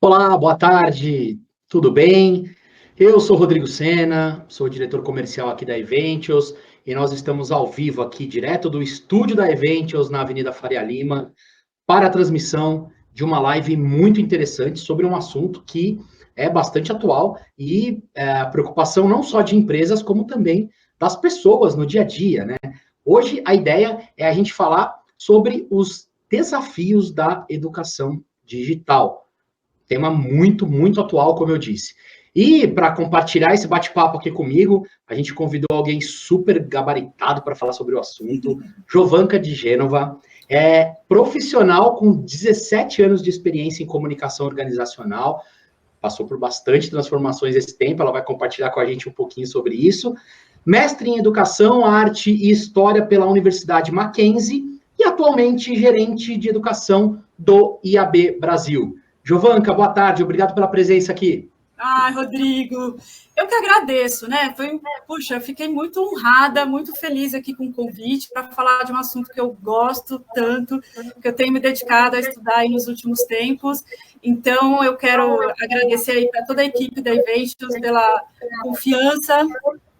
Olá, boa tarde, tudo bem? Eu sou Rodrigo Sena, sou diretor comercial aqui da Eventios e nós estamos ao vivo aqui, direto do estúdio da Eventios, na Avenida Faria Lima, para a transmissão de uma live muito interessante sobre um assunto que é bastante atual e a preocupação não só de empresas, como também das pessoas no dia a dia, né? Hoje a ideia é a gente falar sobre os desafios da educação digital. Tema muito, muito atual, como eu disse. E para compartilhar esse bate-papo aqui comigo, a gente convidou alguém super gabaritado para falar sobre o assunto, Jovanka de Gênova, é profissional com 17 anos de experiência em comunicação organizacional, passou por bastante transformações esse tempo, ela vai compartilhar com a gente um pouquinho sobre isso. Mestre em Educação, Arte e História pela Universidade Mackenzie e atualmente gerente de educação do IAB Brasil. Jovanka, boa tarde, obrigado pela presença aqui. Ai, Rodrigo, eu que agradeço, né? Puxa, fiquei muito honrada, muito feliz aqui com o convite para falar de um assunto que eu gosto tanto, que eu tenho me dedicado a estudar aí nos últimos tempos. Então, eu quero agradecer aí para toda a equipe da Eventios pela confiança,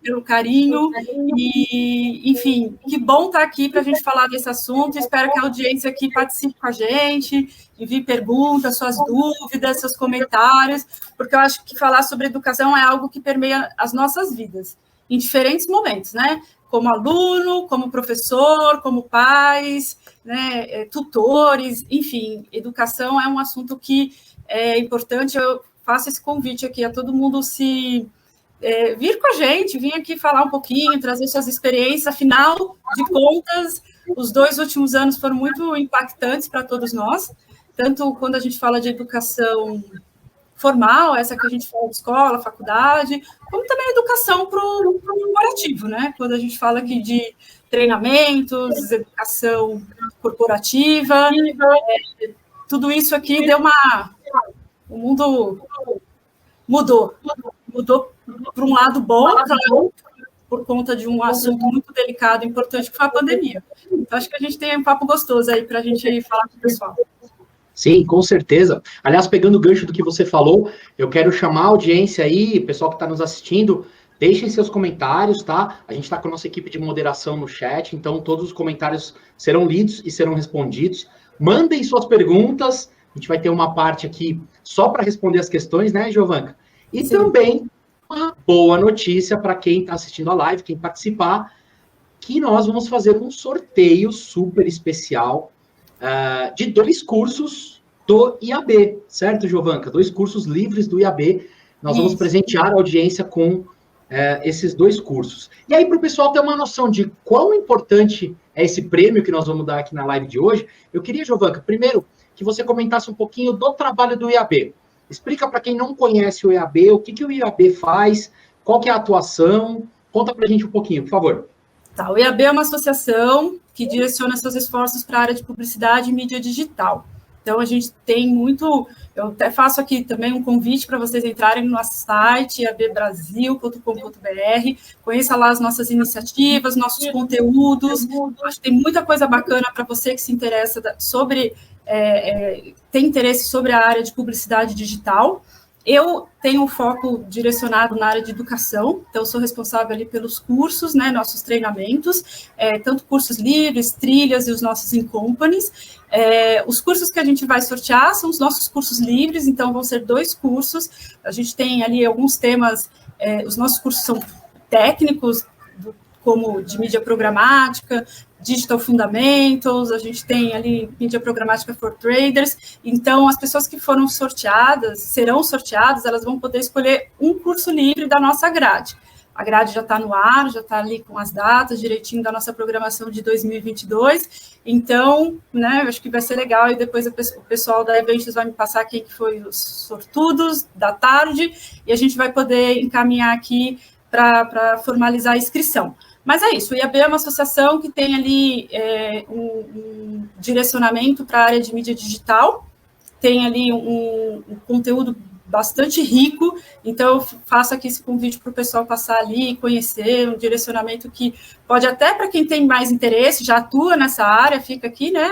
pelo carinho e, enfim, que bom estar aqui para a gente falar desse assunto. Espero que a audiência aqui participe com a gente, envie perguntas, suas dúvidas, seus comentários, porque eu acho que falar sobre educação é algo que permeia as nossas vidas, em diferentes momentos, né? Como aluno, como professor, como pais, né? Tutores, enfim, educação é um assunto que é importante. Eu faço esse convite aqui a todo mundo vir com a gente, vir aqui falar um pouquinho, trazer suas experiências. Afinal de contas, os 2 últimos anos foram muito impactantes para todos nós, tanto quando a gente fala de educação formal, essa que a gente fala de escola, faculdade, como também educação para o corporativo, né? Quando a gente fala aqui de treinamentos, educação corporativa, tudo isso aqui deu o mundo mudou para um lado bom, claro, por conta de um assunto muito delicado e importante, que foi a pandemia. Então, acho que a gente tem um papo gostoso aí para a gente aí falar com o pessoal. Sim, com certeza. Aliás, pegando o gancho do que você falou, eu quero chamar a audiência aí, pessoal que está nos assistindo, deixem seus comentários, tá? A gente está com a nossa equipe de moderação no chat, então todos os comentários serão lidos e serão respondidos. Mandem suas perguntas, a gente vai ter uma parte aqui só para responder as questões, né, Jovanka? E Sim. Também uma boa notícia para quem está assistindo a live, quem participar, que nós vamos fazer um sorteio super especial de 2 cursos do IAB, certo, Jovanka? 2 cursos livres do IAB. Nós vamos presentear a audiência com esses 2 cursos. E aí, para o pessoal ter uma noção de quão importante é esse prêmio que nós vamos dar aqui na live de hoje, eu queria, Jovanka, primeiro, que você comentasse um pouquinho do trabalho do IAB. Explica para quem não conhece o IAB, o que o IAB faz, qual que é a atuação. Conta para a gente um pouquinho, por favor. Tá, o IAB é uma associação que direciona seus esforços para a área de publicidade e mídia digital. Então, a gente tem muito... Eu até faço aqui também um convite para vocês entrarem no nosso site, iabbrasil.com.br, conheça lá as nossas iniciativas, nossos conteúdos. Acho que tem muita coisa bacana para você que se interessa tem interesse sobre a área de publicidade digital. Eu tenho um foco direcionado na área de educação, então eu sou responsável ali pelos cursos, né, nossos treinamentos, tanto cursos livres, trilhas e os nossos in-companies. Os cursos que a gente vai sortear são os nossos cursos livres, então vão ser 2 cursos. A gente tem ali alguns temas, os nossos cursos são técnicos, como de mídia programática, Digital Fundamentals, a gente tem ali mídia programática for traders. Então, as pessoas que serão sorteadas, elas vão poder escolher um curso livre da nossa grade. A grade já está no ar, já está ali com as datas direitinho da nossa programação de 2022. Então, né, eu acho que vai ser legal, e depois o pessoal da Eventios vai me passar quem que foi os sortudos da tarde, e a gente vai poder encaminhar aqui para formalizar a inscrição. Mas é isso, o IAB é uma associação que tem ali um direcionamento para a área de mídia digital, tem ali um conteúdo bastante rico, então eu faço aqui esse convite para o pessoal passar ali e conhecer um direcionamento que pode até, para quem tem mais interesse, já atua nessa área, fica aqui, né,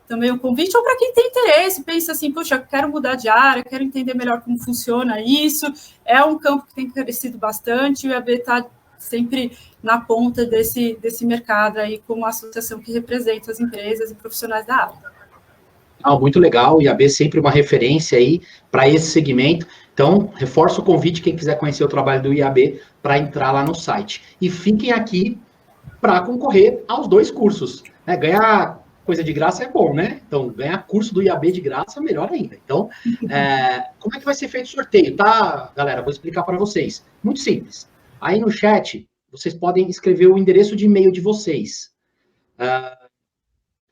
também o convite, ou para quem tem interesse, pensa assim, poxa, quero mudar de área, quero entender melhor como funciona isso, é um campo que tem crescido bastante, e o IAB está sempre na ponta desse mercado aí, como associação que representa as empresas e profissionais da área. Muito legal, o IAB é sempre uma referência aí para esse segmento. Então, reforço o convite, quem quiser conhecer o trabalho do IAB, para entrar lá no site. E fiquem aqui para concorrer aos 2 cursos. Né? Ganhar coisa de graça é bom, né? Então, ganhar curso do IAB de graça, melhor ainda. Então, como é que vai ser feito o sorteio, tá, galera? Vou explicar para vocês. Muito simples. Aí no chat, vocês podem escrever o endereço de e-mail de vocês.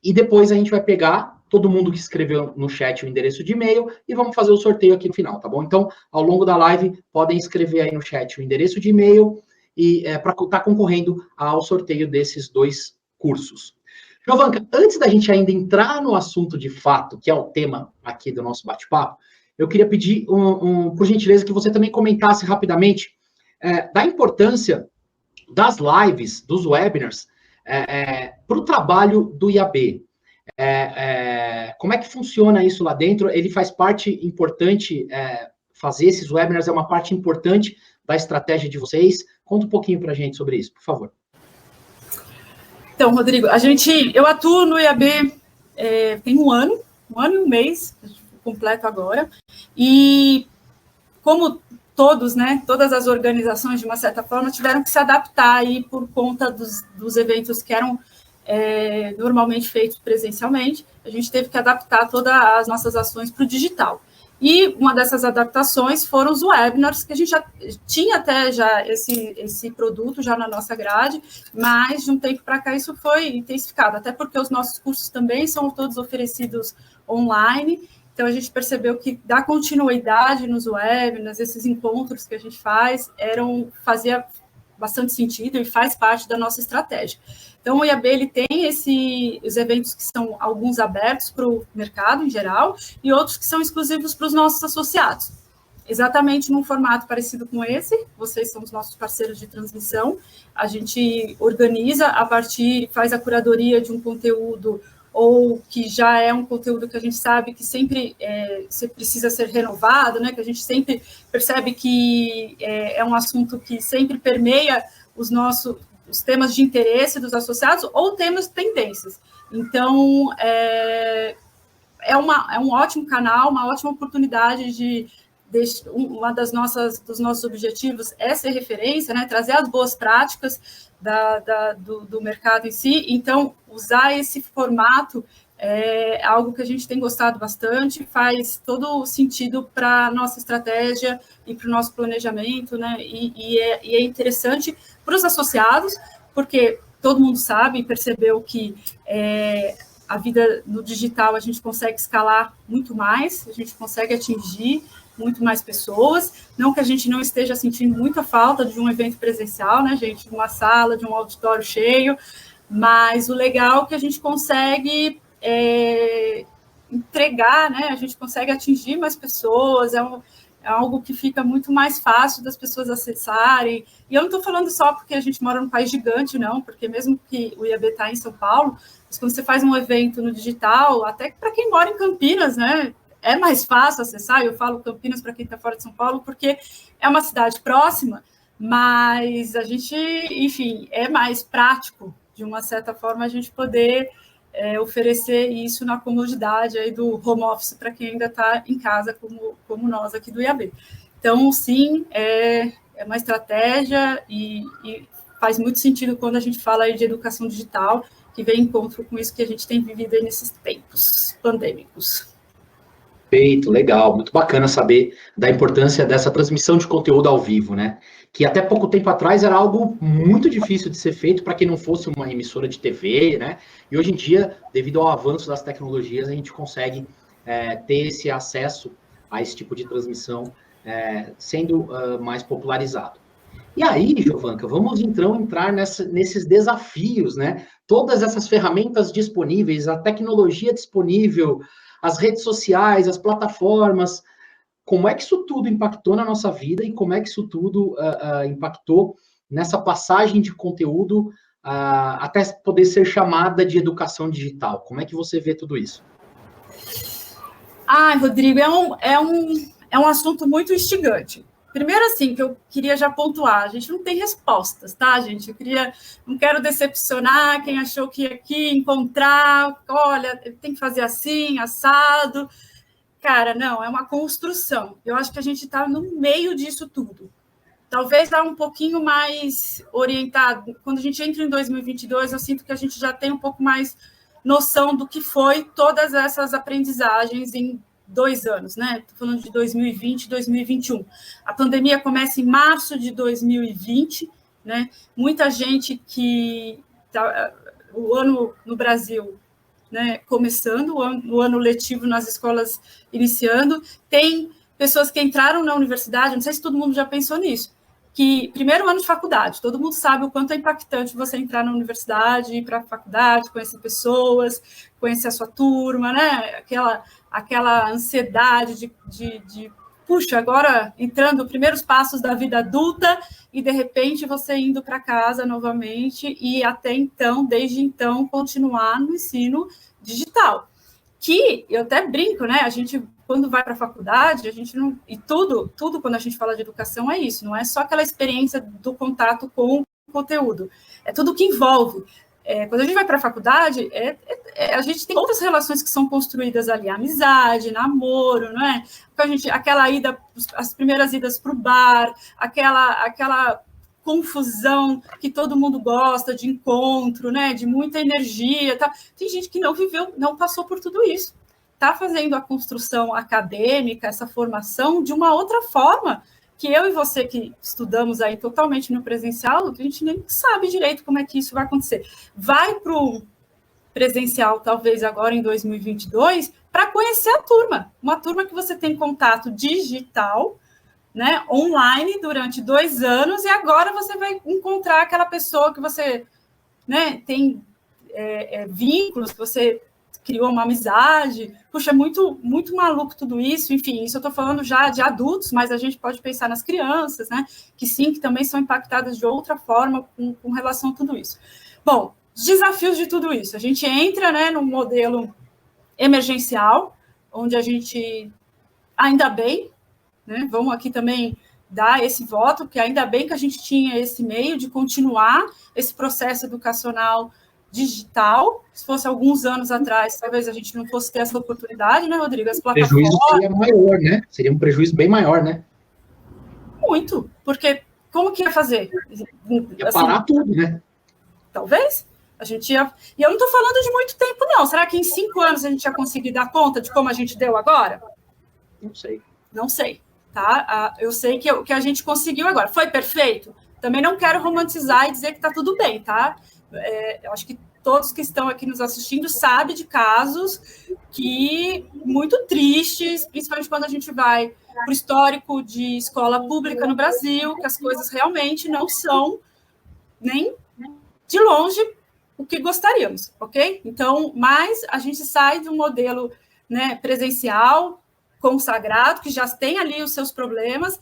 E depois a gente vai pegar todo mundo que escreveu no chat o endereço de e-mail e vamos fazer o sorteio aqui no final, tá bom? Então, ao longo da live, podem escrever aí no chat o endereço de e-mail e para estar concorrendo ao sorteio desses 2 cursos. Jovanka, antes da gente ainda entrar no assunto de fato, que é o tema aqui do nosso bate-papo, eu queria pedir, por gentileza, que você também comentasse rapidamente da importância das lives, dos webinars, para o trabalho do IAB. Como é que funciona isso lá dentro? Ele faz parte importante, fazer esses webinars é uma parte importante da estratégia de vocês? Conta um pouquinho para a gente sobre isso, por favor. Então, Rodrigo, eu atuo no IAB tem um ano e um mês, completo agora, e como todos, né, todas as organizações, de uma certa forma, tiveram que se adaptar aí por conta dos eventos que eram normalmente feitos presencialmente, a gente teve que adaptar todas as nossas ações para o digital. E uma dessas adaptações foram os webinars, que a gente já tinha até já esse produto já na nossa grade, mas de um tempo para cá isso foi intensificado, até porque os nossos cursos também são todos oferecidos online, então a gente percebeu que dar continuidade nos webinars, esses encontros que a gente fazia bastante sentido e faz parte da nossa estratégia. Então, o IAB ele tem os eventos que são alguns abertos para o mercado em geral e outros que são exclusivos para os nossos associados. Exatamente num formato parecido com esse, vocês são os nossos parceiros de transmissão, a gente organiza faz a curadoria de um conteúdo ou que já é um conteúdo que a gente sabe que sempre precisa ser renovado, né? Que a gente sempre percebe que é um assunto que sempre permeia os temas de interesse dos associados ou temas tendências. Então, é um ótimo canal, uma ótima oportunidade dos nossos objetivos é ser referência, né? Trazer as boas práticas do mercado em si. Então, usar esse formato é algo que a gente tem gostado bastante, faz todo sentido para a nossa estratégia e para o nosso planejamento, né? E é interessante para os associados, porque todo mundo sabe e percebeu que a vida no digital a gente consegue escalar muito mais, a gente consegue atingir muito mais pessoas, não que a gente não esteja sentindo muita falta de um evento presencial, né, gente, de uma sala, de um auditório cheio, mas o legal é que a gente consegue entregar, né, a gente consegue atingir mais pessoas, é algo que fica muito mais fácil das pessoas acessarem, e eu não estou falando só porque a gente mora num país gigante, não, porque mesmo que o IAB está em São Paulo, mas quando você faz um evento no digital, até para quem mora em Campinas, né, é mais fácil acessar, eu falo Campinas para quem está fora de São Paulo, porque é uma cidade próxima, mas a gente, enfim, é mais prático, de uma certa forma, a gente poder oferecer isso na comodidade aí do home office para quem ainda está em casa, como nós aqui do IAB. Então, sim, é uma estratégia e faz muito sentido quando a gente fala aí de educação digital, que vem em encontro com isso que a gente tem vivido aí nesses tempos pandêmicos. Perfeito, legal, muito bacana saber da importância dessa transmissão de conteúdo ao vivo, né? Que até pouco tempo atrás era algo muito difícil de ser feito para quem não fosse uma emissora de TV, né? E hoje em dia, devido ao avanço das tecnologias, a gente consegue ter esse acesso a esse tipo de transmissão sendo mais popularizado. E aí, Jovanka, vamos então entrar nesses desafios, né? Todas essas ferramentas disponíveis, a tecnologia disponível, as redes sociais, as plataformas, como é que isso tudo impactou na nossa vida e como é que isso tudo impactou nessa passagem de conteúdo até poder ser chamada de educação digital? Como é que você vê tudo isso? Ai, Rodrigo, é um assunto muito instigante. Primeiro, assim, que eu queria já pontuar, a gente não tem respostas, tá, gente? Não quero decepcionar quem achou que ia aqui encontrar, olha, tem que fazer assim, assado. Cara, não, é uma construção. Eu acho que a gente está no meio disso tudo. Talvez lá um pouquinho mais orientado. Quando a gente entra em 2022, eu sinto que a gente já tem um pouco mais noção do que foi todas essas aprendizagens em 2 anos, né? Estou falando de 2020 e 2021. A pandemia começa em março de 2020, né? Muita gente o ano no Brasil, né, começando, o ano letivo nas escolas iniciando, tem pessoas que entraram na universidade, não sei se todo mundo já pensou nisso, que primeiro ano de faculdade, todo mundo sabe o quanto é impactante você entrar na universidade, ir para a faculdade, conhecer pessoas, conhecer a sua turma, né? Aquela ansiedade de puxa, agora entrando primeiros passos da vida adulta e de repente você indo para casa novamente e até então, desde então, continuar no ensino digital. Que eu até brinco, né? A gente, quando vai para a faculdade, a gente não. E tudo quando a gente fala de educação é isso, não é só aquela experiência do contato com o conteúdo, é tudo que envolve. Quando a gente vai para a faculdade, a gente tem outras relações que são construídas ali, amizade, namoro, não é? Aquela ida, as primeiras idas para o bar, aquela confusão que todo mundo gosta, de encontro, né? De muita energia. Tá? Tem gente que não viveu, não passou por tudo isso. Está fazendo a construção acadêmica, essa formação, de uma outra forma, que eu e você que estudamos aí totalmente no presencial, a gente nem sabe direito como é que isso vai acontecer. Vai para o presencial, talvez agora em 2022, para conhecer a turma. Uma turma que você tem contato digital, né, online durante 2 anos, e agora você vai encontrar aquela pessoa que você, né, tem vínculos, que você criou uma amizade. Puxa, é muito, muito maluco tudo isso. Enfim, isso eu estou falando já de adultos, mas a gente pode pensar nas crianças, né, que sim, que também são impactadas de outra forma com relação a tudo isso. Bom, os desafios de tudo isso. A gente entra, né, num modelo emergencial, onde a gente, ainda bem, né, vamos aqui também dar esse voto, que ainda bem que a gente tinha esse meio de continuar esse processo educacional digital. Se fosse alguns anos atrás, talvez a gente não fosse ter essa oportunidade, né, Rodrigo? As plataformas... O prejuízo seria maior, né? Seria um prejuízo bem maior, né? Muito, porque como que ia fazer? Ia parar tudo, né? Talvez. A gente ia... E eu não estou falando de muito tempo, não. Será que em 5 anos a gente ia conseguir dar conta de como a gente deu agora? Não sei. Não sei, tá? Eu sei que o que a gente conseguiu agora foi perfeito? Também não quero romantizar e dizer que está tudo bem, tá? Eu acho que todos que estão aqui nos assistindo sabem de casos que muito tristes, principalmente quando a gente vai para o histórico de escola pública no Brasil, que as coisas realmente não são nem de longe o que gostaríamos, ok? Então, mas a gente sai de um modelo, né, presencial, consagrado, que já tem ali os seus problemas,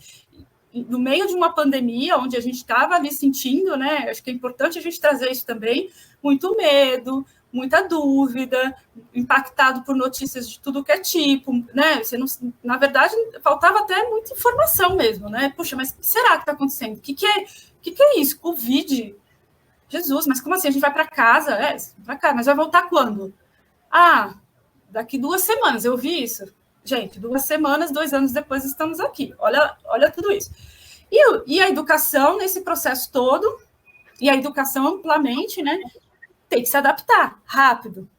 no meio de uma pandemia, onde a gente estava ali sentindo, né? Acho que é importante a gente trazer isso também, muito medo, muita dúvida, impactado por notícias de tudo que é tipo, né? Você não, na verdade, faltava até muita informação mesmo, né? Puxa, mas o que será que está acontecendo? O que é isso? Covid? Jesus, mas como assim? A gente vai para casa? Vai cá, mas vai voltar quando? Ah, daqui 2 semanas, eu vi isso. Gente, 2 semanas, 2 anos depois estamos aqui. Olha tudo isso. E a educação nesse processo todo, e a educação amplamente, né, tem que se adaptar rápido.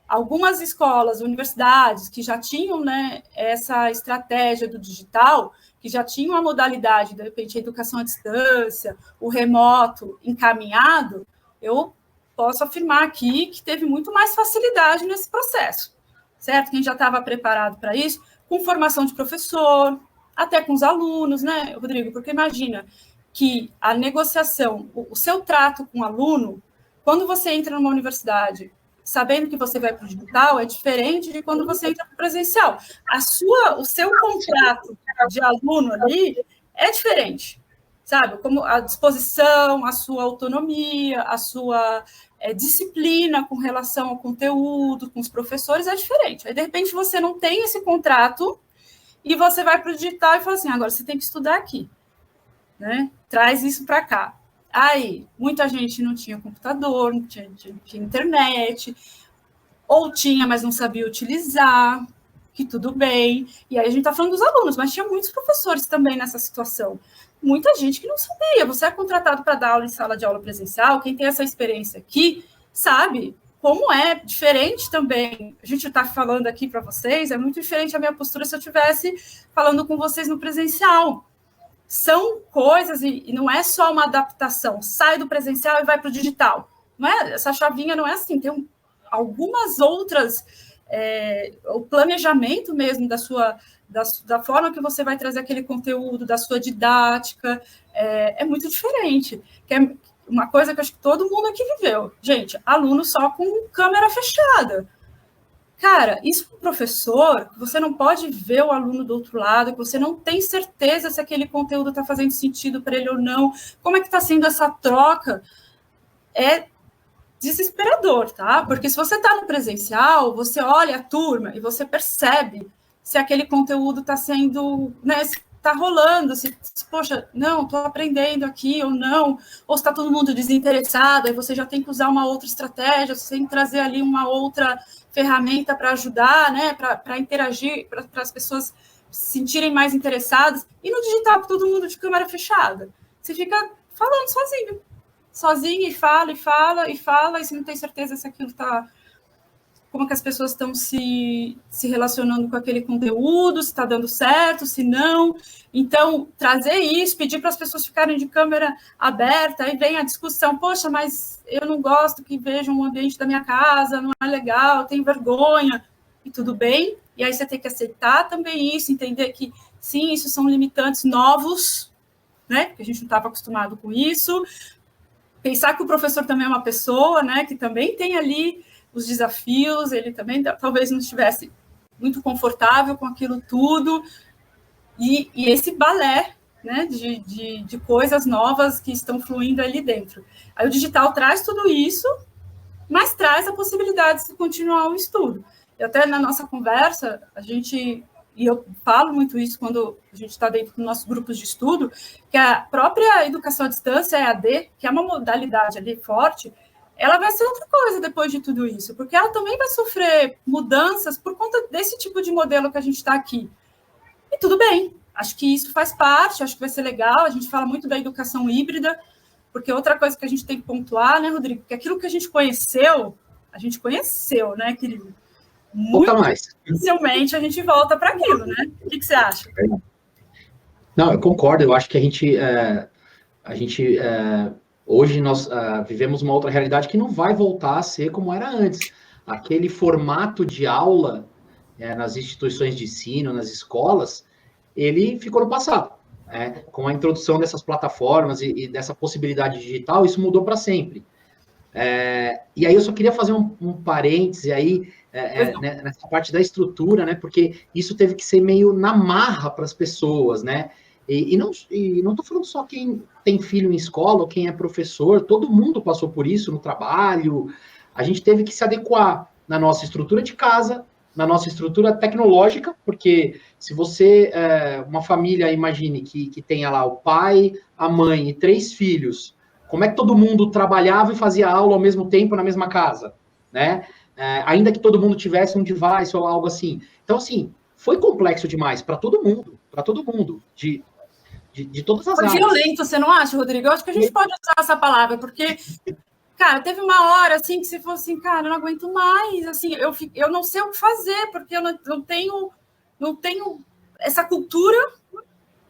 Algumas escolas, universidades que já tinham, né, essa estratégia do digital, que já tinham a modalidade, de repente, a educação à distância, o remoto encaminhado, eu posso afirmar aqui que teve muito mais facilidade nesse processo. Certo? Quem já estava preparado para isso, com formação de professor, até com os alunos, né, Rodrigo? Porque imagina que a negociação, o seu trato com o aluno, quando você entra numa universidade, sabendo que você vai para o digital, é diferente de quando você entra para o presencial. O seu contrato de aluno ali é diferente, sabe? Como a disposição, a sua autonomia, a sua disciplina com relação ao conteúdo, com os professores, é diferente. Aí, de repente, você não tem esse contrato e você vai para o digital e fala assim, agora você tem que estudar aqui, né? Traz isso para cá. Aí, muita gente não tinha computador, não tinha internet, ou tinha, mas não sabia utilizar, que tudo bem. E aí a gente está falando dos alunos, mas tinha muitos professores também nessa situação. Muita gente que não sabia. Você é contratado para dar aula em sala de aula presencial, quem tem essa experiência aqui sabe como é diferente também. A gente está falando aqui para vocês, é muito diferente a minha postura se eu estivesse falando com vocês no presencial. São coisas, e não é só uma adaptação, sai do presencial e vai para o digital. Não é, essa chavinha não é assim, tem algumas outras, o planejamento mesmo da forma que você vai trazer aquele conteúdo, da sua didática, é muito diferente. Que é uma coisa que eu acho que todo mundo aqui viveu. Gente, aluno só com câmera fechada. Cara, isso para o professor, você não pode ver o aluno do outro lado, que você não tem certeza se aquele conteúdo está fazendo sentido para ele ou não, como é que está sendo essa troca, é desesperador, tá? Porque se você está no presencial, você olha a turma e você percebe se aquele conteúdo está sendo, né, se está rolando, se poxa, não, estou aprendendo aqui ou não, ou se está todo mundo desinteressado, aí você já tem que usar uma outra estratégia, você tem que trazer ali uma outra ferramenta para ajudar, né, para interagir, para as pessoas se sentirem mais interessadas. E no digital, todo mundo de câmera fechada, você fica falando sozinho e fala, e você não tem certeza se aquilo está... Como que as pessoas estão se relacionando com aquele conteúdo, se está dando certo, se não. Então, trazer isso, pedir para as pessoas ficarem de câmera aberta, aí vem a discussão, poxa, mas eu não gosto que vejam o ambiente da minha casa, não é legal, tenho vergonha, e tudo bem. E aí você tem que aceitar também isso, entender que, sim, isso são limitantes novos, né, porque a gente não estava acostumado com isso. Pensar que o professor também é uma pessoa, né, que também tem ali os desafios, ele também talvez não estivesse muito confortável com aquilo tudo, e esse balé, né, de coisas novas que estão fluindo ali dentro. Aí o digital traz tudo isso, mas traz a possibilidade de continuar o estudo. E até na nossa conversa, e eu falo muito isso quando a gente está dentro dos nossos grupos de estudo, que a própria educação à distância, EAD, que é uma modalidade ali forte, ela vai ser outra coisa depois de tudo isso, porque ela também vai sofrer mudanças por conta desse tipo de modelo que a gente está aqui. E tudo bem, acho que isso faz parte, acho que vai ser legal, a gente fala muito da educação híbrida, porque outra coisa que a gente tem que pontuar, né, Rodrigo, que aquilo que a gente conheceu, né, querido? Muito mais. Dificilmente a gente volta para aquilo, né? O que você acha? Não, eu concordo, eu acho que hoje nós vivemos uma outra realidade que não vai voltar a ser como era antes. Aquele formato de aula nas instituições de ensino, nas escolas, ele ficou no passado. Com a introdução dessas plataformas e dessa possibilidade digital, isso mudou para sempre. E aí eu só queria fazer um parêntese aí nessa parte da estrutura, né? Porque isso teve que ser meio na marra para as pessoas, né? E não estou falando só quem tem filho em escola ou quem é professor, todo mundo passou por isso no trabalho. A gente teve que se adequar na nossa estrutura de casa, na nossa estrutura tecnológica, porque se você, uma família, imagine que tenha lá o pai, a mãe e 3 filhos, como é que todo mundo trabalhava e fazia aula ao mesmo tempo na mesma casa, né? Ainda que todo mundo tivesse um device ou algo assim. Então, assim, foi complexo demais para todo mundo, de todas as áreas. Foi violento, você não acha, Rodrigo? Eu acho que a gente pode usar essa palavra, porque, cara, teve uma hora, assim, que você falou assim, cara, eu não aguento mais, assim, eu não sei o que fazer, porque eu não tenho essa cultura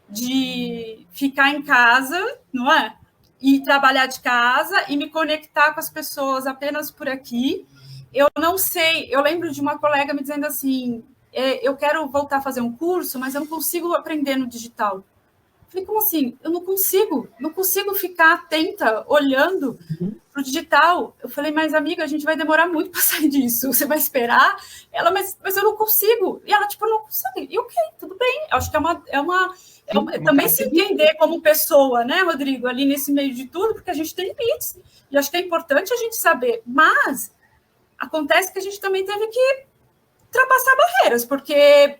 de ficar em casa, não é? E trabalhar de casa e me conectar com as pessoas apenas por aqui. Eu não sei, eu lembro de uma colega me dizendo assim, eu quero voltar a fazer um curso, mas eu não consigo aprender no digital. Falei, como assim? Eu não consigo ficar atenta, olhando para o digital. Eu falei, mas amiga, a gente vai demorar muito para sair disso. Você vai esperar? Ela, mas eu não consigo. E ela, tipo, não consegue. E ok, tudo bem. Acho que também se entender como pessoa, né, Rodrigo, ali nesse meio de tudo, porque a gente tem limites. E acho que é importante a gente saber. Mas acontece que a gente também teve que ultrapassar barreiras, porque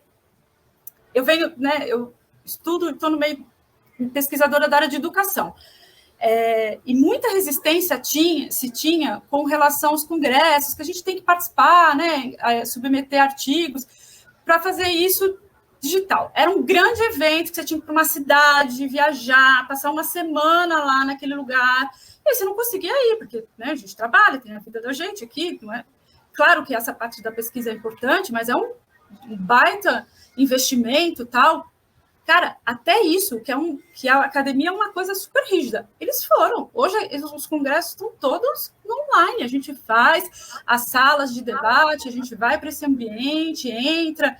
eu venho, né, eu estudo, estou no meio pesquisadora da área de educação. E muita resistência se tinha com relação aos congressos, que a gente tem que participar, né, submeter artigos, para fazer isso digital. Era um grande evento que você tinha que ir para uma cidade, viajar, passar uma semana lá naquele lugar, e aí você não conseguia ir, porque, né, a gente trabalha, tem a vida da gente aqui, não é? Claro que essa parte da pesquisa é importante, mas é um baita investimento, tal. Cara, até isso, que a academia é uma coisa super rígida. Eles foram. Hoje, os congressos estão todos no online. A gente faz as salas de debate, a gente vai para esse ambiente, entra.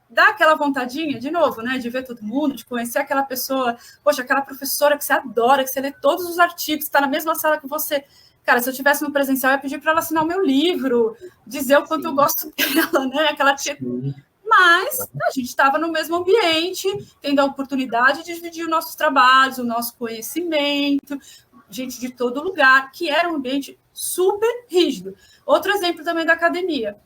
Dá aquela vontadinha, de novo, né, de ver todo mundo, de conhecer aquela pessoa, poxa, aquela professora que você adora, que você lê todos os artigos, está na mesma sala que você. Cara, se eu tivesse no presencial, eu ia pedir para ela assinar o meu livro, dizer o quanto eu gosto dela, né? Aquela tia. Mas a gente estava no mesmo ambiente, tendo a oportunidade de dividir os nossos trabalhos, o nosso conhecimento, gente de todo lugar, que era um ambiente super rígido. Outro exemplo também da academia,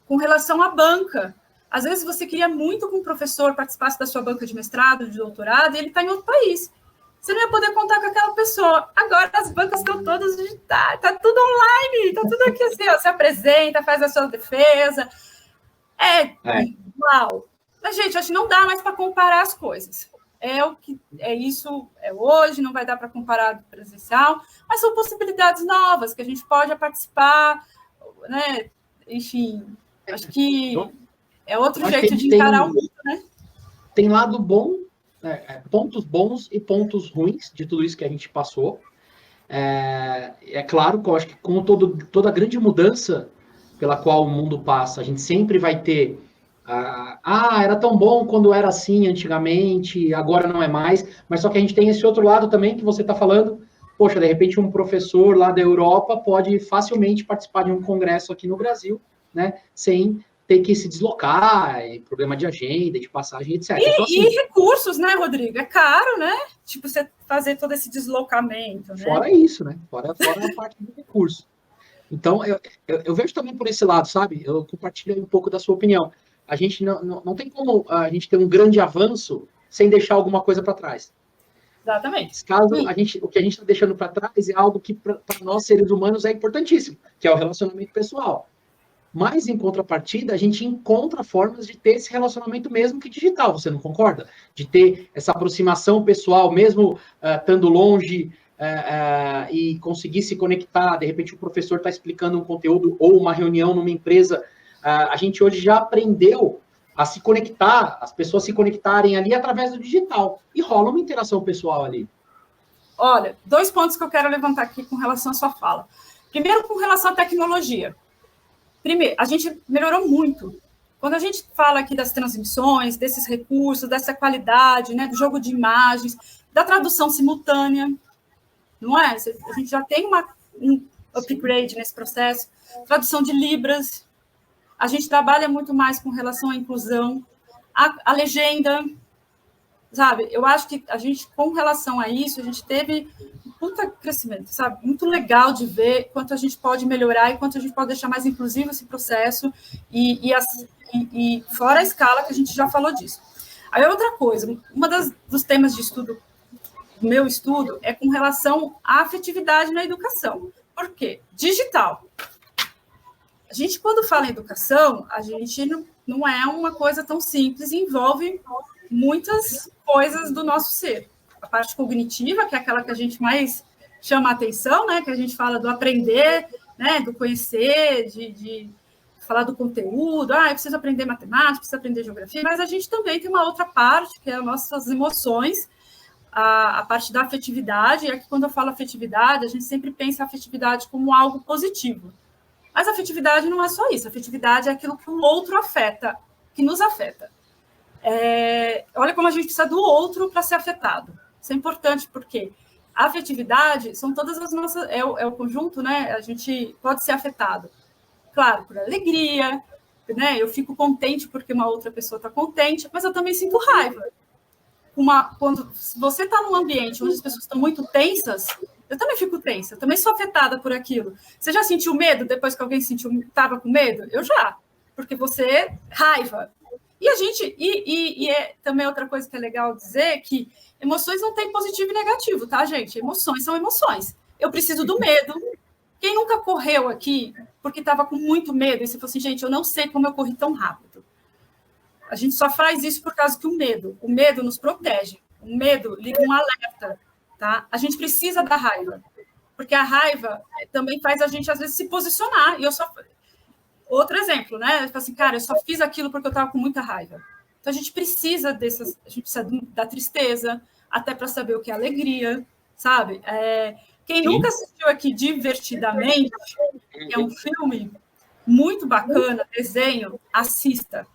com relação à banca. Às vezes você queria muito que um professor participasse da sua banca de mestrado, de doutorado, e ele está em outro país. Você não ia poder contar com aquela pessoa. Agora as bancas estão todas digitais, está tudo online, está tudo aqui assim, ó, se apresenta, faz a sua defesa. Uau! Mas, gente, acho que não dá mais para comparar as coisas. É hoje, não vai dar para comparar do presencial, mas são possibilidades novas que a gente pode participar, né? Enfim, acho que é outro jeito de encarar o mundo, né? Tem lado bom, pontos bons e pontos ruins de tudo isso que a gente passou. É claro que eu acho que como toda grande mudança pela qual o mundo passa, a gente sempre vai ter era tão bom quando era assim antigamente, agora não é mais, mas só que a gente tem esse outro lado também que você está falando, poxa, de repente um professor lá da Europa pode facilmente participar de um congresso aqui no Brasil, né, sem ter que se deslocar, problema de agenda, de passagem, etc. Então, assim, e recursos, né, Rodrigo? É caro, né? Tipo, você fazer todo esse deslocamento, né? Fora isso, né? Fora a parte do recurso. Então, eu vejo também por esse lado, sabe? Eu compartilho um pouco da sua opinião. A gente não tem como a gente ter um grande avanço sem deixar alguma coisa para trás. Exatamente. Nesse caso, o que a gente está deixando para trás é algo que, para nós, seres humanos, é importantíssimo, que é o relacionamento pessoal. Mas, em contrapartida, a gente encontra formas de ter esse relacionamento mesmo que digital, você não concorda? De ter essa aproximação pessoal, mesmo estando longe, e conseguir se conectar. De repente, o professor está explicando um conteúdo ou uma reunião numa empresa. A gente hoje já aprendeu a se conectar, as pessoas se conectarem ali através do digital. E rola uma interação pessoal ali. Olha, 2 pontos que eu quero levantar aqui com relação à sua fala. Primeiro, com relação à tecnologia. Primeiro, a gente melhorou muito. Quando a gente fala aqui das transmissões, desses recursos, dessa qualidade, né, do jogo de imagens, da tradução simultânea, não é? A gente já tem um upgrade nesse processo. Tradução de Libras. A gente trabalha muito mais com relação à inclusão. A legenda, sabe? Eu acho que a gente, com relação a isso, a gente teve um puta crescimento, sabe? Muito legal de ver quanto a gente pode melhorar e quanto a gente pode deixar mais inclusivo esse processo e fora a escala que a gente já falou disso. Aí outra coisa, dos temas de estudo, do meu estudo, é com relação à afetividade na educação. Por quê? Digital. A gente, quando fala em educação, a gente não é uma coisa tão simples, envolve muitas coisas do nosso ser. A parte cognitiva, que é aquela que a gente mais chama a atenção, né? Que a gente fala do aprender, né? Do conhecer, de falar do conteúdo. Eu preciso aprender matemática, preciso aprender geografia. Mas a gente também tem uma outra parte, que é as nossas emoções, a parte da afetividade. E aqui, quando eu falo afetividade, a gente sempre pensa a afetividade como algo positivo. Mas a afetividade não é só isso. A afetividade é aquilo que o outro afeta, que nos afeta. Olha como a gente precisa do outro para ser afetado. Isso é importante porque a afetividade são todas as nossas... É o conjunto, né? A gente pode ser afetado. Claro, por alegria, né? Eu fico contente porque uma outra pessoa está contente, mas eu também sinto raiva. Se você está num ambiente onde as pessoas estão muito tensas, eu também fico tensa, eu também sou afetada por aquilo. Você já sentiu medo depois que alguém estava com medo? Eu já, porque você raiva. E a gente é também outra coisa que é legal dizer que emoções não tem positivo e negativo, tá, gente? Emoções são emoções. Eu preciso do medo. Quem nunca correu aqui porque estava com muito medo e você falou assim, gente, eu não sei como eu corri tão rápido. A gente só faz isso por causa que o medo nos protege. O medo liga um alerta, tá? A gente precisa da raiva, porque a raiva também faz a gente, às vezes, se posicionar. E outro exemplo, né? Eu falo assim, cara, eu só fiz aquilo porque eu estava com muita raiva. Então, a gente precisa da tristeza, até para saber o que é alegria, sabe? Quem nunca assistiu aqui Divertidamente, que é um filme muito bacana, desenho, assista.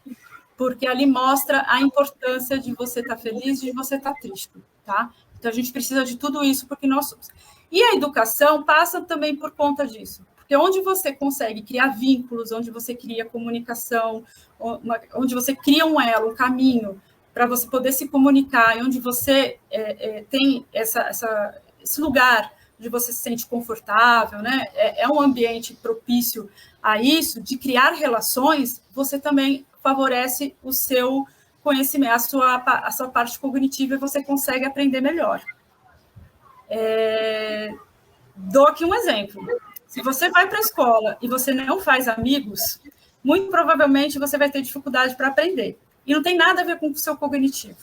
Porque ali mostra a importância de você estar feliz e de você estar triste, tá? Então, a gente precisa de tudo isso, porque nós somos. E a educação passa também por conta disso. Porque onde você consegue criar vínculos, onde você cria comunicação, onde você cria um elo, um caminho para você poder se comunicar, e onde você tem esse lugar onde você se sente confortável, né? É um ambiente propício a isso, de criar relações, você também favorece o seu conhecimento, a sua parte cognitiva, e você consegue aprender melhor. Dou aqui um exemplo. Se você vai para a escola e você não faz amigos, muito provavelmente você vai ter dificuldade para aprender. E não tem nada a ver com o seu cognitivo.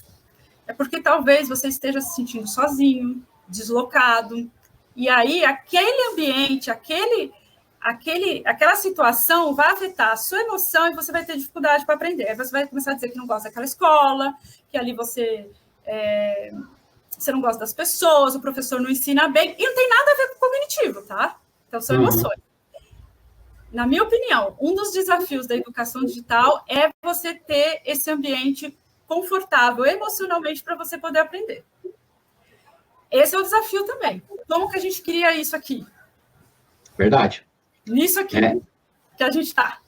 É porque talvez você esteja se sentindo sozinho, deslocado, e aí aquele ambiente, aquela situação vai afetar a sua emoção e você vai ter dificuldade para aprender. Aí você vai começar a dizer que não gosta daquela escola, que ali você não gosta das pessoas, o professor não ensina bem, e não tem nada a ver com o cognitivo, tá? Então, são emoções. Na minha opinião, um dos desafios da educação digital é você ter esse ambiente confortável emocionalmente para você poder aprender. Esse é o desafio também. Como que a gente cria isso aqui? Verdade. Nisso aqui que a gente está.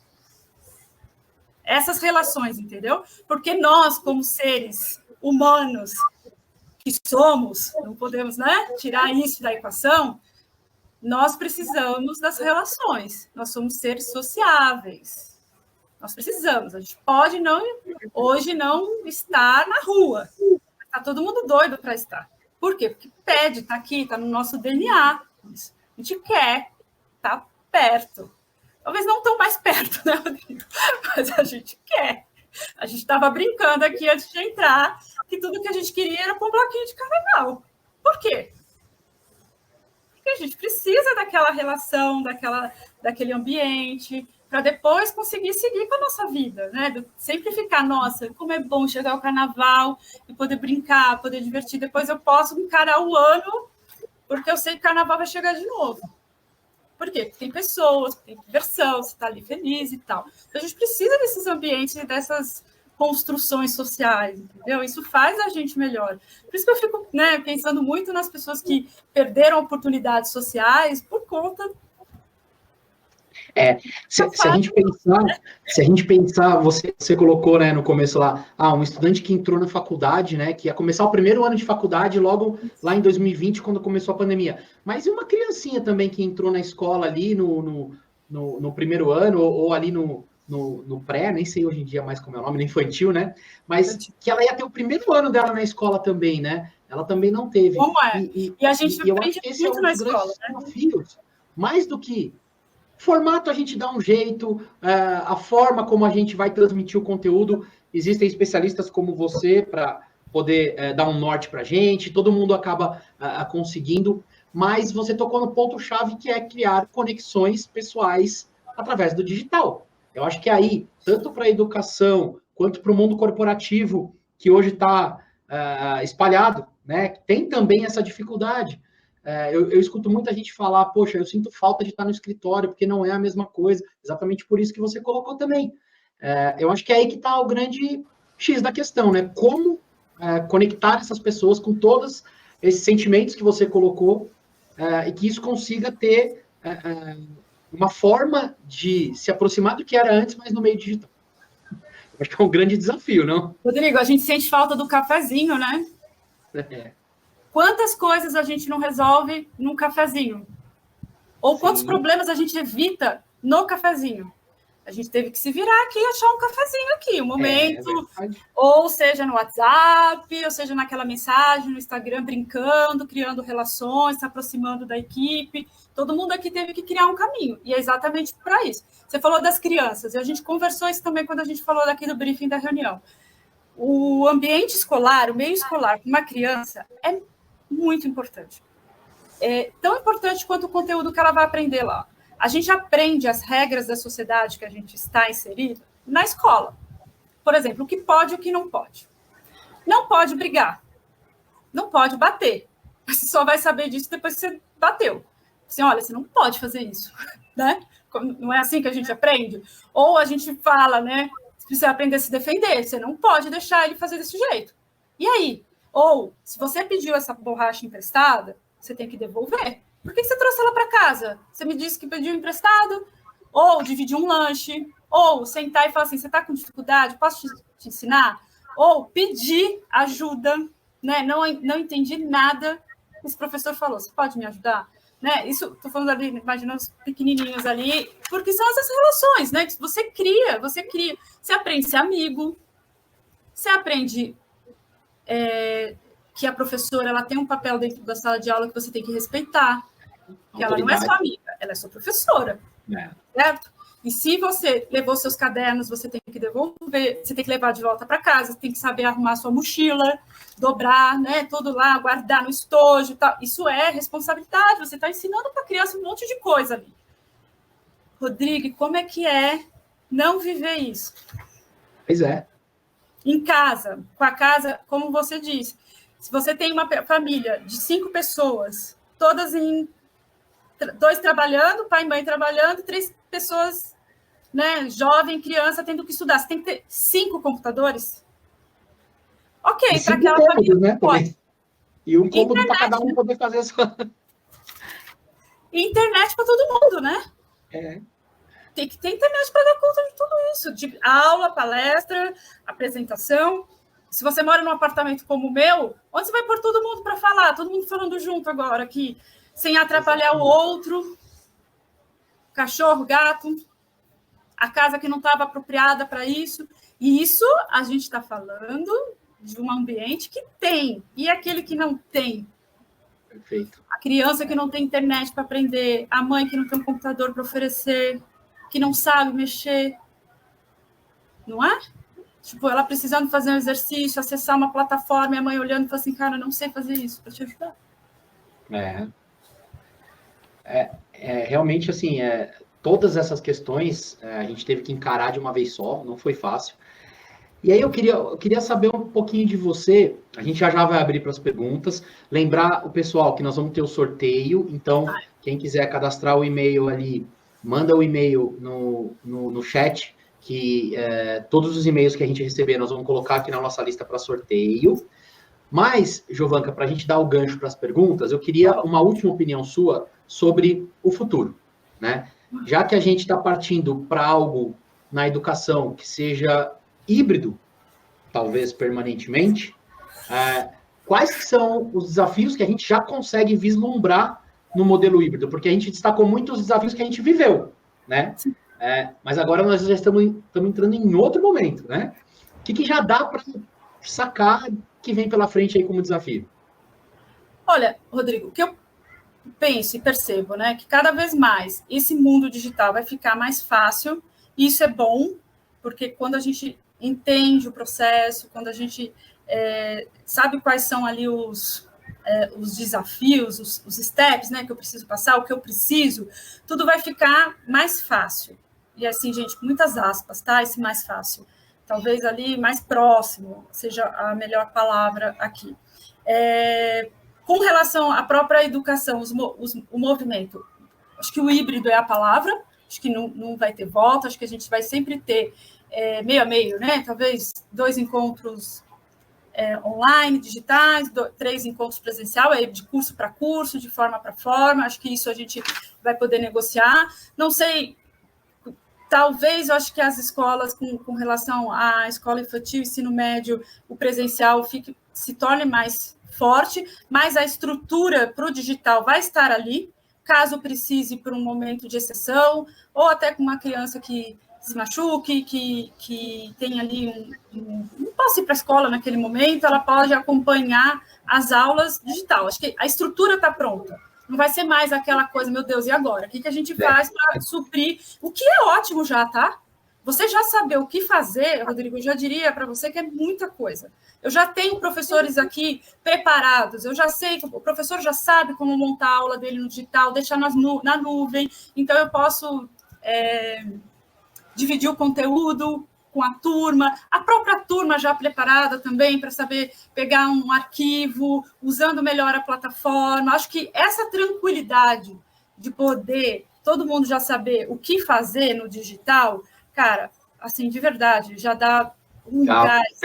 Essas relações, entendeu? Porque nós, como seres humanos que somos, não podemos, né, tirar isso da equação, nós precisamos das relações. Nós somos seres sociáveis. Nós precisamos. A gente pode hoje não estar na rua. Está todo mundo doido para estar. Por quê? Porque pede, está aqui, está no nosso DNA. A gente quer estar perto. Talvez não tão mais perto, né, Rodrigo? Mas a gente quer. A gente estava brincando aqui antes de entrar que tudo que a gente queria era pôr um bloquinho de carnaval. Por quê? Porque a gente precisa daquela relação, daquele ambiente, para depois conseguir seguir com a nossa vida, né? Sempre ficar, nossa, como é bom chegar ao carnaval e poder brincar, poder divertir. Depois eu posso encarar o ano, porque eu sei que o carnaval vai chegar de novo. Por quê? Porque tem pessoas, tem diversão, você está ali feliz e tal. Então, a gente precisa desses ambientes e dessas construções sociais, entendeu? Isso faz a gente melhor. Por isso que eu fico, né, pensando muito nas pessoas que perderam oportunidades sociais por conta... Se a gente pensar, você colocou, né, no começo lá, um estudante que entrou na faculdade, né, que ia começar o primeiro ano de faculdade logo lá em 2020, quando começou a pandemia. Mas e uma criancinha também que entrou na escola ali no primeiro ano, ou ali no pré, nem sei hoje em dia mais como é o nome, no infantil, né? Mas que ela ia ter o primeiro ano dela na escola também, né? Ela também não teve. Como é? E a gente aprende muito na escola, né? Desafios, mais do que formato, a gente dá um jeito, a forma como a gente vai transmitir o conteúdo, existem especialistas como você para poder dar um norte para a gente, todo mundo acaba conseguindo, mas você tocou no ponto-chave, que é criar conexões pessoais através do digital. Eu acho que aí, tanto para a educação, quanto para o mundo corporativo, que hoje está espalhado, né, tem também essa dificuldade. Eu escuto muita gente falar, poxa, eu sinto falta de estar no escritório, porque não é a mesma coisa, exatamente por isso que você colocou também. Eu acho que é aí que está o grande X da questão, né? Como conectar essas pessoas com todos esses sentimentos que você colocou e que isso consiga ter uma forma de se aproximar do que era antes, mas no meio digital. Acho que é um grande desafio, não? Rodrigo, a gente sente falta do cafezinho, né? É. Quantas coisas a gente não resolve num cafezinho? Ou quantos problemas a gente evita no cafezinho? A gente teve que se virar aqui e achar um cafezinho aqui, um momento, ou seja no WhatsApp, ou seja naquela mensagem no Instagram, brincando, criando relações, se aproximando da equipe. Todo mundo aqui teve que criar um caminho, e é exatamente para isso. Você falou das crianças, e a gente conversou isso também quando a gente falou daqui do briefing da reunião. O ambiente escolar, o meio escolar, com uma criança, é muito importante. É tão importante quanto o conteúdo que ela vai aprender lá. A gente aprende as regras da sociedade que a gente está inserido na escola. Por exemplo, o que pode e o que não pode. Não pode brigar. Não pode bater. Você só vai saber disso depois que você bateu. Assim, olha, você não pode fazer isso. Né? Não é assim que a gente aprende? Ou a gente fala, né? Você precisa aprender a se defender. Você não pode deixar ele fazer desse jeito. E aí? Ou, se você pediu essa borracha emprestada, você tem que devolver. Por que você trouxe ela para casa? Você me disse que pediu emprestado? Ou dividir um lanche? Ou sentar e falar assim, você está com dificuldade? Posso te ensinar? Ou pedir ajuda, né? Não entendi nada que esse professor falou. Você pode me ajudar? Né? Isso, estou falando ali, imaginando os pequenininhos ali, porque são essas relações, né? Que você cria. Você aprende a ser amigo, você aprende que a professora ela tem um papel dentro da sala de aula que você tem que respeitar. Que ela não é sua amiga, ela é sua professora. Certo? E se você levou seus cadernos, você tem que devolver, você tem que levar de volta para casa, você tem que saber arrumar sua mochila, dobrar, né, tudo lá, guardar no estojo e tal. Isso é responsabilidade, você está ensinando para a criança um monte de coisa ali. Rodrigo, como é que é não viver isso? Pois é. Em casa, com a casa, como você disse, se você tem uma família de 5 pessoas, todas em 2 trabalhando, pai e mãe trabalhando, 3 pessoas, né, jovem, criança, tendo que estudar. Você tem que ter 5 computadores? Ok, para aquela família. Né, pode. E um cômodo para cada um poder fazer a sua... E internet para todo mundo, né? Tem que ter internet para dar conta de tudo isso. De aula, palestra, apresentação. Se você mora num apartamento como o meu, onde você vai pôr todo mundo para falar? Todo mundo falando junto agora aqui. Sem atrapalhar o outro, cachorro, gato, a casa que não estava apropriada para isso. E isso a gente está falando de um ambiente que tem. E aquele que não tem? Perfeito. A criança que não tem internet para aprender, a mãe que não tem um computador para oferecer, que não sabe mexer. Não é? Tipo, ela precisando fazer um exercício, acessar uma plataforma, e a mãe olhando e falando assim, cara, não sei fazer isso, para te ajudar. Realmente, assim, todas essas questões a gente teve que encarar de uma vez só, não foi fácil. E aí eu queria saber um pouquinho de você, a gente já vai abrir para as perguntas, lembrar o pessoal que nós vamos ter o sorteio, então quem quiser cadastrar o e-mail ali, manda o e-mail no chat, que todos os e-mails que a gente receber nós vamos colocar aqui na nossa lista para sorteio. Mas, Jovanka, para a gente dar o gancho para as perguntas, eu queria uma última opinião sua sobre o futuro, né? Já que a gente está partindo para algo na educação que seja híbrido, talvez permanentemente, quais são os desafios que a gente já consegue vislumbrar no modelo híbrido? Porque a gente destacou muito os desafios que a gente viveu, né? Mas agora nós já estamos entrando em outro momento, né? O que já dá para sacar que vem pela frente aí como desafio? Olha, Rodrigo, o que eu penso e percebo, né, que cada vez mais esse mundo digital vai ficar mais fácil, e isso é bom, porque quando a gente entende o processo, quando a gente sabe quais são ali os desafios, os steps, né, que eu preciso passar, o que eu preciso, tudo vai ficar mais fácil. E assim, gente, com muitas aspas, tá? Esse mais fácil. Talvez ali mais próximo seja a melhor palavra aqui. Com relação à própria educação, o movimento, acho que o híbrido é a palavra, acho que não vai ter volta, acho que a gente vai sempre ter meio a meio, né? Talvez 2 encontros online, digitais, 3 encontros presencial, de curso para curso, de forma para forma. Acho que isso a gente vai poder negociar. Não sei, talvez, eu acho que as escolas, com relação à escola infantil, ensino médio, o presencial se torne mais forte, mas a estrutura para o digital vai estar ali, caso precise por um momento de exceção, ou até com uma criança que se machuque, que tem ali não possa ir para a escola naquele momento, ela pode acompanhar as aulas digital. Acho que a estrutura está pronta. Não vai ser mais aquela coisa, meu Deus, e agora? O que a gente faz para suprir? O que é ótimo já, tá? Você já saber o que fazer, Rodrigo, eu já diria para você que é muita coisa. Eu já tenho professores aqui preparados, eu já sei, o professor já sabe como montar a aula dele no digital, deixar na nuvem, então eu posso dividir o conteúdo com a própria turma já preparada também para saber pegar um arquivo, usando melhor a plataforma. Acho que essa tranquilidade de poder todo mundo já saber o que fazer no digital, cara, assim, de verdade, já dá gás.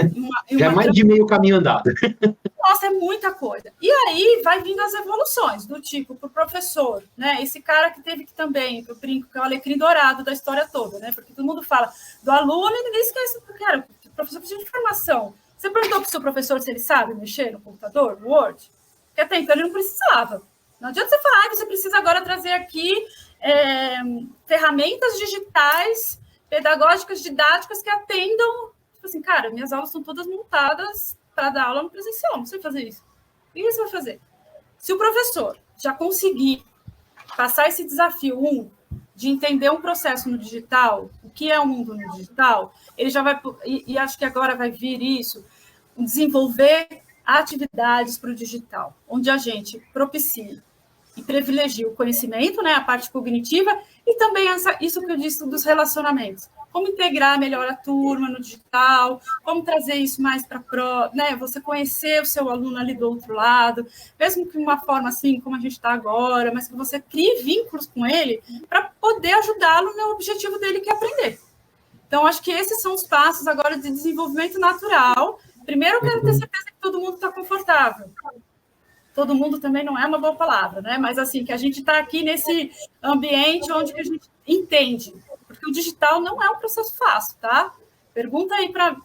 Já é mais de meio caminho andado. Nossa, é muita coisa. E aí vai vindo as evoluções, do tipo, para o professor, né? Esse cara que teve que também, eu brinco, que é o alecrim dourado da história toda, né? Porque todo mundo fala do aluno e ninguém esquece, cara, o professor precisa de informação. Você perguntou para o seu professor se ele sabe mexer no computador, no Word? Porque até então ele não precisava. Não adianta você falar, você precisa agora trazer aqui ferramentas digitais, pedagógicas, didáticas que atendam. Tipo assim, cara, minhas aulas são todas montadas para dar aula no presencial, não sei fazer isso. O que você vai fazer? Se o professor já conseguir passar esse desafio, de entender um processo no digital, o que é o mundo no digital, ele já vai, e acho que agora vai vir isso, desenvolver atividades para o digital, onde a gente propicie e privilegia o conhecimento, né, a parte cognitiva, e também isso que eu disse dos relacionamentos. Como integrar melhor a turma no digital, como trazer isso mais para né, você conhecer o seu aluno ali do outro lado, mesmo que de uma forma assim, como a gente está agora, mas que você crie vínculos com ele para poder ajudá-lo no objetivo dele, que é aprender. Então, acho que esses são os passos agora de desenvolvimento natural. Primeiro, eu quero ter certeza que todo mundo está confortável. Todo mundo também não é uma boa palavra, né? Mas assim, que a gente está aqui nesse ambiente onde que a gente entende. Porque o digital não é um processo fácil, tá? Pergunta aí para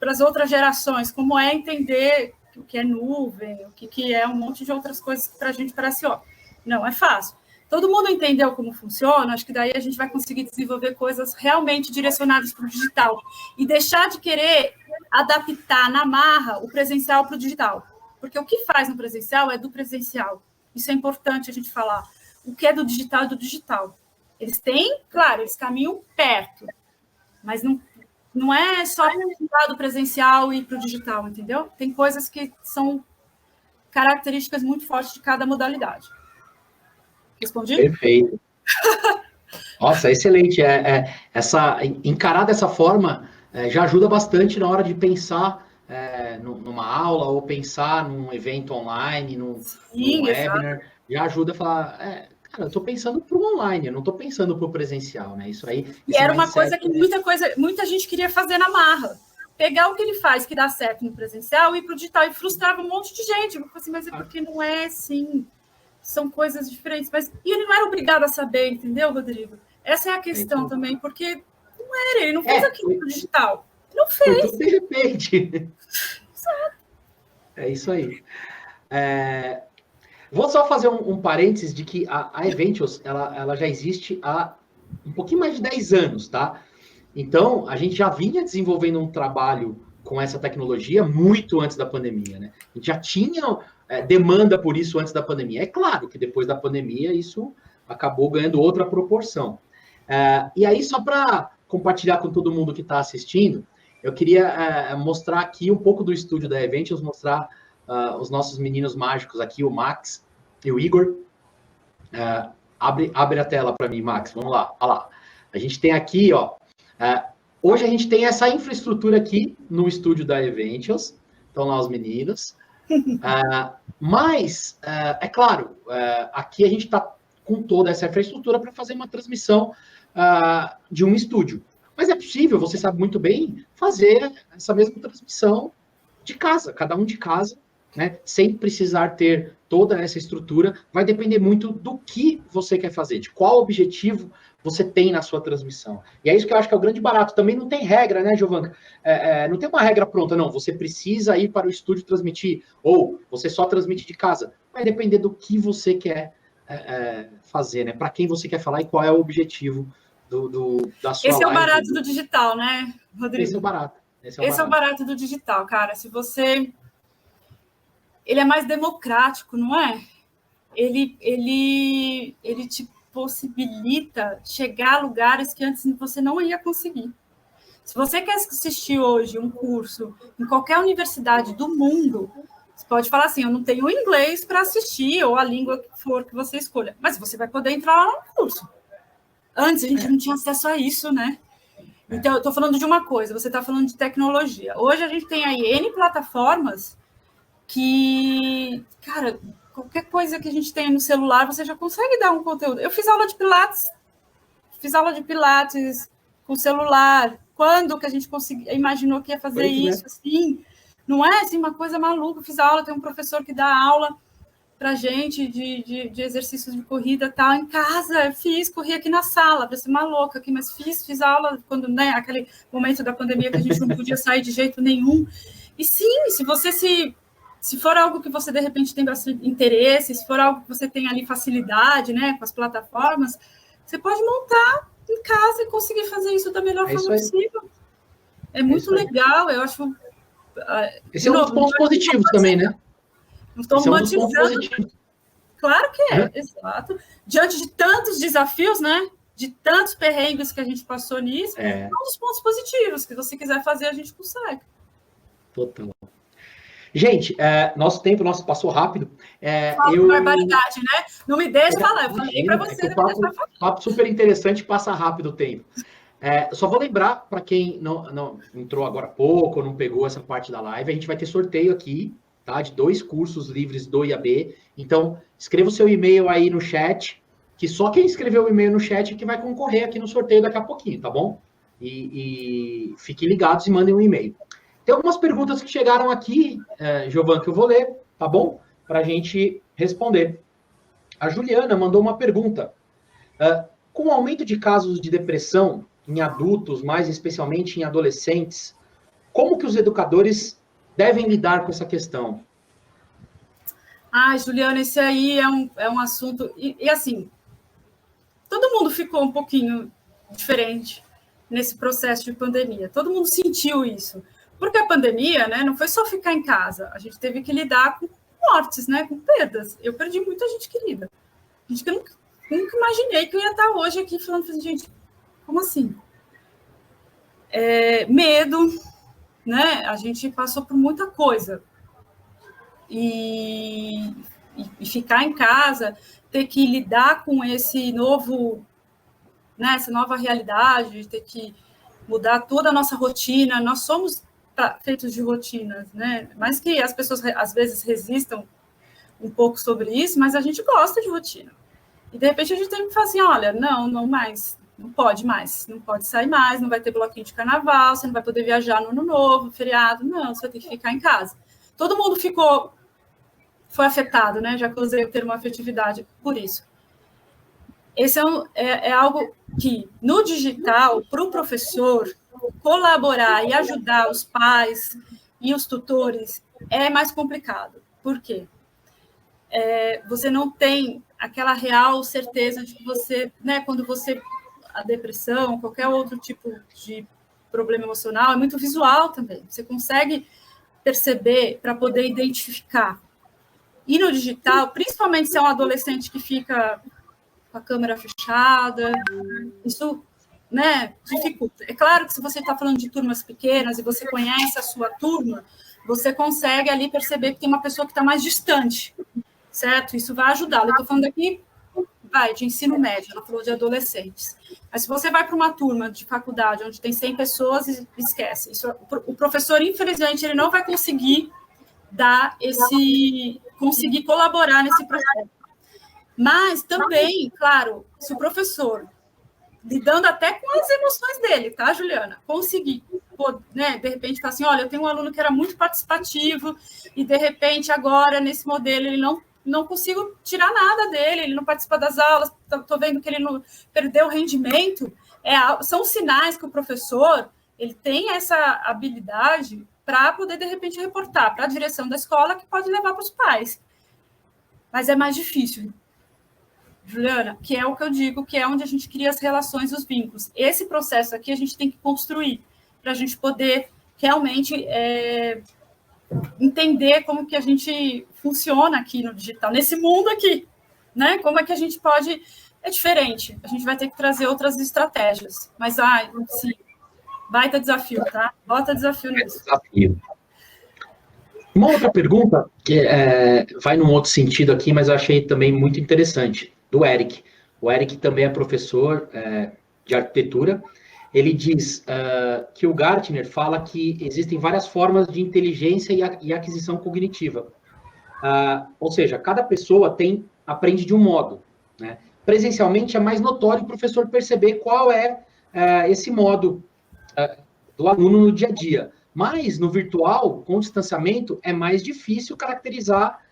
as outras gerações como é entender o que é nuvem, o que é um monte de outras coisas que para a gente parece, não é fácil. Todo mundo entendeu como funciona, acho que daí a gente vai conseguir desenvolver coisas realmente direcionadas para o digital e deixar de querer adaptar na marra o presencial para o digital. Porque o que faz no presencial é do presencial. Isso é importante a gente falar. O que é do digital é do digital. Eles têm, claro, eles caminham perto, mas não é só do presencial e para o digital, entendeu? Tem coisas que são características muito fortes de cada modalidade. Respondi? Perfeito. Nossa, excelente. Encarar dessa forma já ajuda bastante na hora de pensar numa aula ou pensar num evento online, num webinar. Já ajuda a falar, cara, eu estou pensando para o online, eu não estou pensando para o presencial, né? Isso aí. E era uma coisa que muita gente queria fazer na marra. Pegar o que ele faz, que dá certo no presencial, e ir para o digital, e frustrava um monte de gente. Eu falei assim, mas é porque não é assim. São coisas diferentes. E ele não era obrigado a saber, entendeu, Rodrigo? Essa é a questão também, porque não era, ele não fez aquilo no digital. Ele não fez. Foi tudo de repente. É isso aí. Vou só fazer um parênteses de que a Eventials, ela já existe há um pouquinho mais de 10 anos, tá? Então, a gente já vinha desenvolvendo um trabalho com essa tecnologia muito antes da pandemia, né? A gente já tinha demanda por isso antes da pandemia. É claro que depois da pandemia isso acabou ganhando outra proporção. E aí, só para compartilhar com todo mundo que está assistindo, eu queria mostrar aqui um pouco do estúdio da Eventials, mostrar os nossos meninos mágicos aqui, o Max e o Igor. Abre a tela para mim, Max. Vamos lá. Olha lá. A gente tem aqui, hoje a gente tem essa infraestrutura aqui no estúdio da Eventials. Estão lá os meninos. Mas, é claro, aqui a gente está com toda essa infraestrutura para fazer uma transmissão de um estúdio. Mas é possível, você sabe muito bem, fazer essa mesma transmissão de casa, cada um de casa, né? Sem precisar ter toda essa estrutura. Vai depender muito do que você quer fazer, de qual objetivo você tem na sua transmissão. E é isso que eu acho que é o grande barato. Também não tem regra, né, Giovanna? Não tem uma regra pronta, não. Você precisa ir para o estúdio transmitir, ou você só transmite de casa. Vai depender do que você quer fazer, né? Para quem você quer falar e qual é o objetivo da sua Esse live. é o barato do digital, né, Rodrigo? Esse é o barato. Esse é o barato do digital, cara. Se você... Ele é mais democrático, não é? Ele te possibilita chegar a lugares que antes você não ia conseguir. Se você quer assistir hoje um curso em qualquer universidade do mundo, você pode falar assim, eu não tenho inglês para assistir, ou a língua que for que você escolha, mas você vai poder entrar lá no curso. Antes a gente não tinha acesso a isso, né? Então, eu estou falando de uma coisa, você está falando de tecnologia. Hoje a gente tem aí N plataformas que, cara, qualquer coisa que a gente tenha no celular, você já consegue dar um conteúdo. Eu fiz aula de Pilates com celular. Quando que a gente imaginou que ia fazer isso? Assim, não é assim, uma coisa maluca. Eu fiz aula, tem um professor que dá aula para gente de exercícios de corrida tal, em casa, eu corri aqui na sala, parecia uma louca aqui, mas fiz aula quando, né, aquele momento da pandemia que a gente não podia sair de jeito nenhum. E sim, se for algo que você, de repente, tem bastante interesse, se for algo que você tem ali facilidade, né, com as plataformas, você pode montar em casa e conseguir fazer isso da melhor forma possível. É muito legal, eu acho... Esse é um dos pontos positivos também, né? Não estou romantizando. Claro que é, exato. Diante de tantos desafios, né? De tantos perrengues que a gente passou nisso, é um dos pontos positivos. Que se você quiser fazer, a gente consegue. Total. Gente, nosso tempo passou rápido. Barbaridade, né? Não me deixe falar. Eu falei para você. Papo super interessante, passa rápido o tempo. Só vou lembrar, para quem não entrou agora há pouco, ou não pegou essa parte da live, a gente vai ter sorteio aqui, tá? De 2 cursos livres do IAB. Então, escreva o seu e-mail aí no chat, que só quem escreveu o e-mail no chat é que vai concorrer aqui no sorteio daqui a pouquinho, tá bom? E fiquem ligados e mandem um e-mail. Tem algumas perguntas que chegaram aqui, Giovanna, que eu vou ler, tá bom? Para a gente responder. A Juliana mandou uma pergunta. Com o aumento de casos de depressão em adultos, mais especialmente em adolescentes, como que os educadores devem lidar com essa questão? Juliana, esse aí é um assunto... E assim, todo mundo ficou um pouquinho diferente nesse processo de pandemia. Todo mundo sentiu isso. Porque a pandemia, né, não foi só ficar em casa. A gente teve que lidar com mortes, né, com perdas. Eu perdi muita gente querida. Gente que eu nunca imaginei que eu ia estar hoje aqui falando para gente, como assim? Medo, né? A gente passou por muita coisa. E ficar em casa, ter que lidar com esse novo, né, essa nova realidade, ter que mudar toda a nossa rotina. Nós somos feitos de rotinas, né? Mais que as pessoas às vezes resistam um pouco sobre isso, mas a gente gosta de rotina. E de repente a gente tem que falar assim, olha, não mais, não pode mais, não pode sair mais, não vai ter bloquinho de carnaval, você não vai poder viajar no ano novo, feriado, não, você vai ter que ficar em casa. Todo mundo foi afetado, né? Já que eu usei o termo afetividade por isso. Esse é algo que, no digital, para o professor colaborar e ajudar os pais e os tutores é mais complicado. Por quê? Você não tem aquela real certeza de que você, né, quando a depressão, qualquer outro tipo de problema emocional, é muito visual também. Você consegue perceber para poder identificar. E no digital, principalmente se é um adolescente que fica com a câmera fechada, isso, né, dificulta. É claro que se você está falando de turmas pequenas e você conhece a sua turma, você consegue ali perceber que tem uma pessoa que está mais distante, certo? Isso vai ajudá-lo. Eu estou falando aqui, de ensino médio, ela falou de adolescentes. Mas se você vai para uma turma de faculdade onde tem 100 pessoas, esquece. O professor, infelizmente, ele não vai conseguir conseguir colaborar nesse processo. Mas também, claro, se o professor lidando até com as emoções dele, tá, Juliana? Conseguir, né, de repente, falar assim, olha, eu tenho um aluno que era muito participativo e, de repente, agora, nesse modelo, ele não consigo tirar nada dele, ele não participa das aulas, estou vendo que ele não perdeu o rendimento. São sinais que o professor ele tem essa habilidade para poder, de repente, reportar para a direção da escola, que pode levar para os pais. Mas é mais difícil, Juliana, que é o que eu digo, que é onde a gente cria as relações, os vínculos. Esse processo aqui a gente tem que construir para a gente poder realmente entender como que a gente funciona aqui no digital, nesse mundo aqui, né? Como é que a gente pode... É diferente, a gente vai ter que trazer outras estratégias. Mas, sim, baita desafio, tá? Bota desafio nisso. Desafio. Uma outra pergunta, que vai num outro sentido aqui, mas eu achei também muito interessante, do Eric. O Eric também é professor de arquitetura. Ele diz que o Gartner fala que existem várias formas de inteligência e aquisição cognitiva. Ou seja, cada pessoa aprende de um modo, né? Presencialmente é mais notório o professor perceber qual é esse modo do aluno no dia a dia. Mas no virtual, com o distanciamento, é mais difícil caracterizar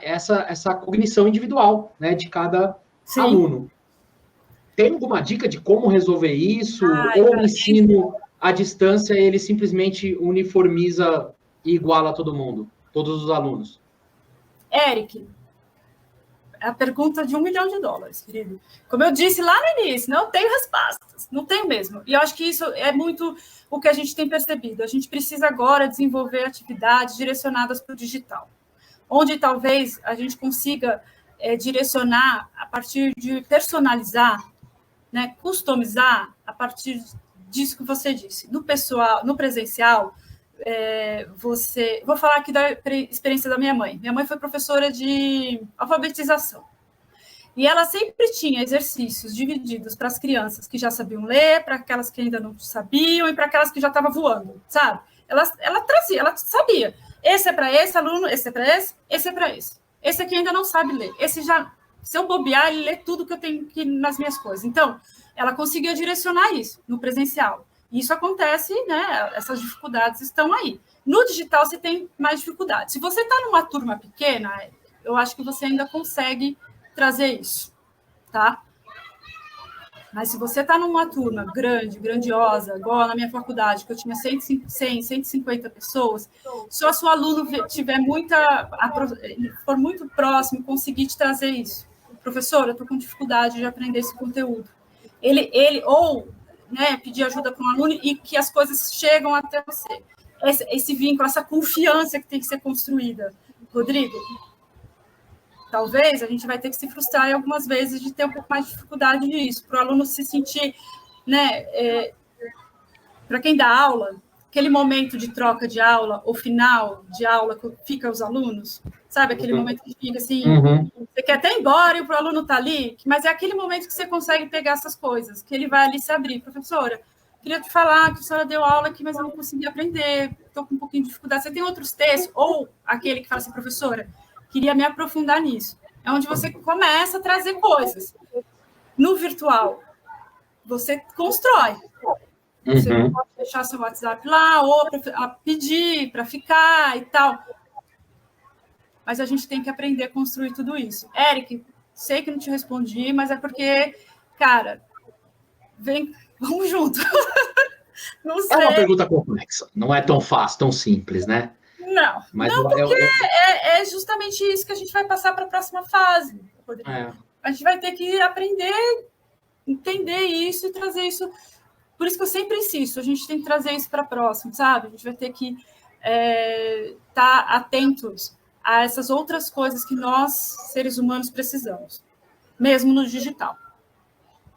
essa cognição individual, né, de cada aluno. Tem alguma dica de como resolver isso? Ou o ensino à distância, ele simplesmente uniformiza e iguala todo mundo, todos os alunos? Eric, a pergunta de $1 milhão, querido. Como eu disse lá no início, não tenho respostas, não tenho mesmo. E eu acho que isso é muito o que a gente tem percebido. A gente precisa agora desenvolver atividades direcionadas para o digital, onde talvez a gente consiga direcionar a partir de personalizar, né, customizar a partir disso que você disse. No pessoal, no presencial, vou falar aqui da experiência da minha mãe. Minha mãe foi professora de alfabetização. E ela sempre tinha exercícios divididos para as crianças que já sabiam ler, para aquelas que ainda não sabiam e para aquelas que já estavam voando, sabe? Ela trazia, ela sabia. Esse é para esse aluno, esse é para esse é para esse. Esse aqui ainda não sabe ler. Esse já, se eu bobear, ele lê tudo que eu tenho aqui nas minhas coisas. Então, ela conseguia direcionar isso no presencial. Isso acontece, né? Essas dificuldades estão aí. No digital, você tem mais dificuldades. Se você está numa turma pequena, eu acho que você ainda consegue trazer isso, tá? Mas se você está numa turma grande, grandiosa, igual na minha faculdade, que eu tinha 150 pessoas, se o seu aluno for muito próximo, conseguir te trazer isso. Professor, eu estou com dificuldade de aprender esse conteúdo. Ou né, pedir ajuda para um aluno e que as coisas chegam até você. Esse vínculo, essa confiança que tem que ser construída. Rodrigo, talvez a gente vai ter que se frustrar algumas vezes de ter um pouco mais de dificuldade nisso, para o aluno se sentir, né, para quem dá aula, aquele momento de troca de aula, ou final de aula, que fica os alunos, sabe, aquele momento que fica assim, você quer até ir embora e o aluno está ali, mas é aquele momento que você consegue pegar essas coisas, que ele vai ali se abrir. Professora, queria te falar que a senhora deu aula aqui, mas eu não consegui aprender, estou com um pouquinho de dificuldade. Você tem outros textos? Ou aquele que fala assim, professora, queria me aprofundar nisso. É onde você começa a trazer coisas. No virtual, você constrói. Você pode deixar seu WhatsApp lá, ou pedir para ficar e tal. Mas a gente tem que aprender a construir tudo isso. Eric, sei que não te respondi, mas é porque, cara, vamos junto. Não sei. É uma pergunta complexa. Não é tão fácil, tão simples, né? Não, mas não, porque é justamente isso que a gente vai passar para a próxima fase, Rodrigo. A gente vai ter que aprender, entender isso e trazer isso. Por isso que eu sempre insisto, a gente tem que trazer isso para a próxima, sabe? A gente vai ter que estar atentos a essas outras coisas que nós, seres humanos, precisamos, mesmo no digital.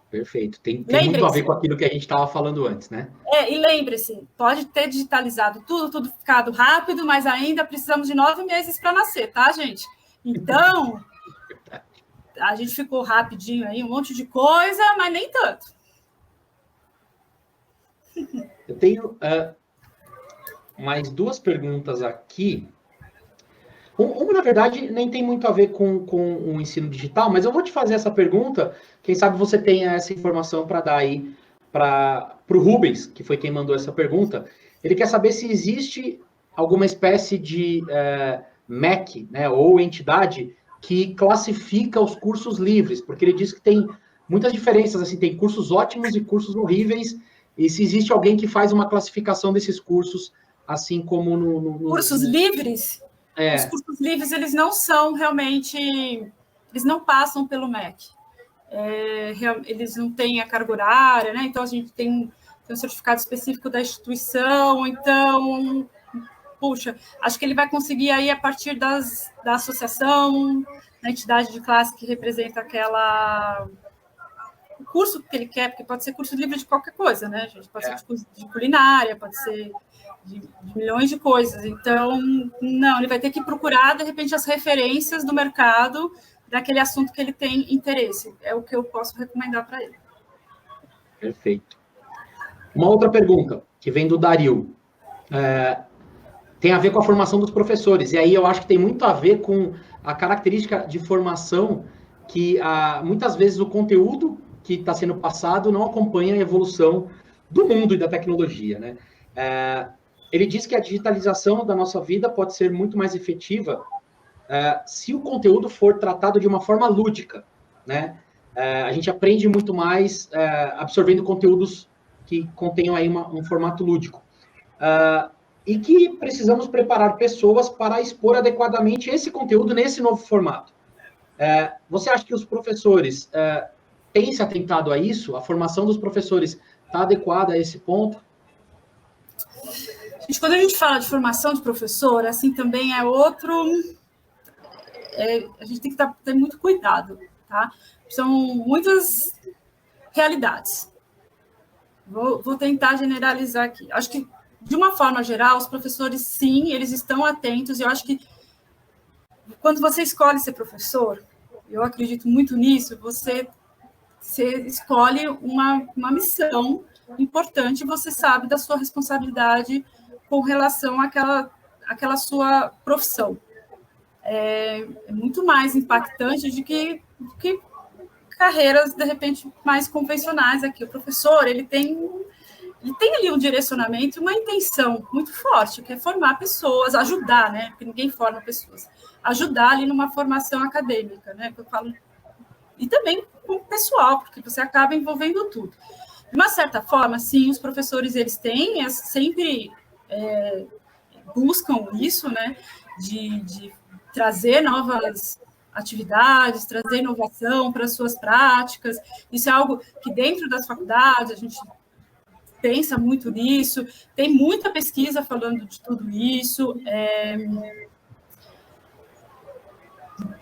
Perfeito. Tem muito a ver com aquilo que a gente estava falando antes, né? E lembre-se, pode ter digitalizado tudo ficado rápido, mas ainda precisamos de 9 meses para nascer, tá, gente? Então, a gente ficou rapidinho aí, um monte de coisa, mas nem tanto. Eu tenho mais 2 perguntas aqui. Uma, na verdade, nem tem muito a ver com o ensino digital, mas eu vou te fazer essa pergunta. Quem sabe você tenha essa informação para dar aí para o Rubens, que foi quem mandou essa pergunta. Ele quer saber se existe alguma espécie de MEC, né, ou entidade que classifica os cursos livres, porque ele diz que tem muitas diferenças, assim, tem cursos ótimos e cursos horríveis, e se existe alguém que faz uma classificação desses cursos, assim como Cursos livres? Os cursos livres, eles não são realmente, eles não passam pelo MEC. Eles não têm a carga horária, né? Então, a gente tem um certificado específico da instituição, então, puxa, acho que ele vai conseguir aí, a partir da associação, da entidade de classe que representa o curso que ele quer, porque pode ser curso livre de qualquer coisa, né, gente? Pode ser de culinária, pode ser de milhões de coisas. Então, não, ele vai ter que procurar, de repente, as referências do mercado daquele assunto que ele tem interesse. É o que eu posso recomendar para ele. Perfeito. Uma outra pergunta, que vem do Dario. Tem a ver com a formação dos professores. E aí eu acho que tem muito a ver com a característica de formação que muitas vezes o conteúdo que está sendo passado não acompanha a evolução do mundo e da tecnologia, né? Ele diz que a digitalização da nossa vida pode ser muito mais efetiva se o conteúdo for tratado de uma forma lúdica, né? A gente aprende muito mais absorvendo conteúdos que contenham aí um formato lúdico. E que precisamos preparar pessoas para expor adequadamente esse conteúdo nesse novo formato. Você acha que os professores têm se atentado a isso? A formação dos professores está adequada a esse ponto? Gente, quando a gente fala de formação de professor, assim, também é outro... a gente tem que ter muito cuidado, tá? São muitas realidades. Vou tentar generalizar aqui. Acho que, de uma forma geral, os professores, sim, eles estão atentos, e eu acho que quando você escolhe ser professor, eu acredito muito nisso, você escolhe uma missão importante, você sabe da sua responsabilidade com relação àquela sua profissão. É muito mais impactante do que carreiras, de repente, mais convencionais aqui. O professor, ele tem ali um direcionamento, uma intenção muito forte, que é formar pessoas, ajudar, né? Porque ninguém forma pessoas. Ajudar ali numa formação acadêmica, né? Que eu falo, e também com o pessoal, porque você acaba envolvendo tudo. De uma certa forma, sim, os professores, eles têm, sempre buscam isso, né? De trazer novas atividades, trazer inovação para as suas práticas. Isso é algo que dentro das faculdades a gente pensa muito nisso, tem muita pesquisa falando de tudo isso.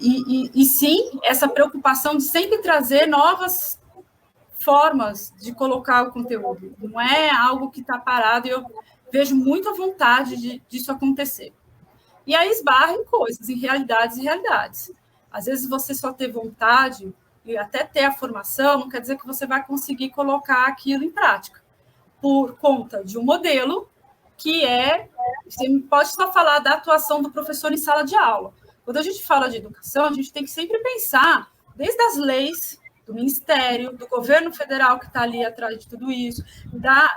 E sim, essa preocupação de sempre trazer novas formas de colocar o conteúdo. Não é algo que está parado, e eu vejo muita vontade disso acontecer. E aí esbarra em coisas, em realidades e realidades. Às vezes você só ter vontade e até ter a formação não quer dizer que você vai conseguir colocar aquilo em prática, por conta de um modelo que você pode só falar da atuação do professor em sala de aula. Quando a gente fala de educação, a gente tem que sempre pensar desde as leis do Ministério, do governo federal que está ali atrás de tudo isso,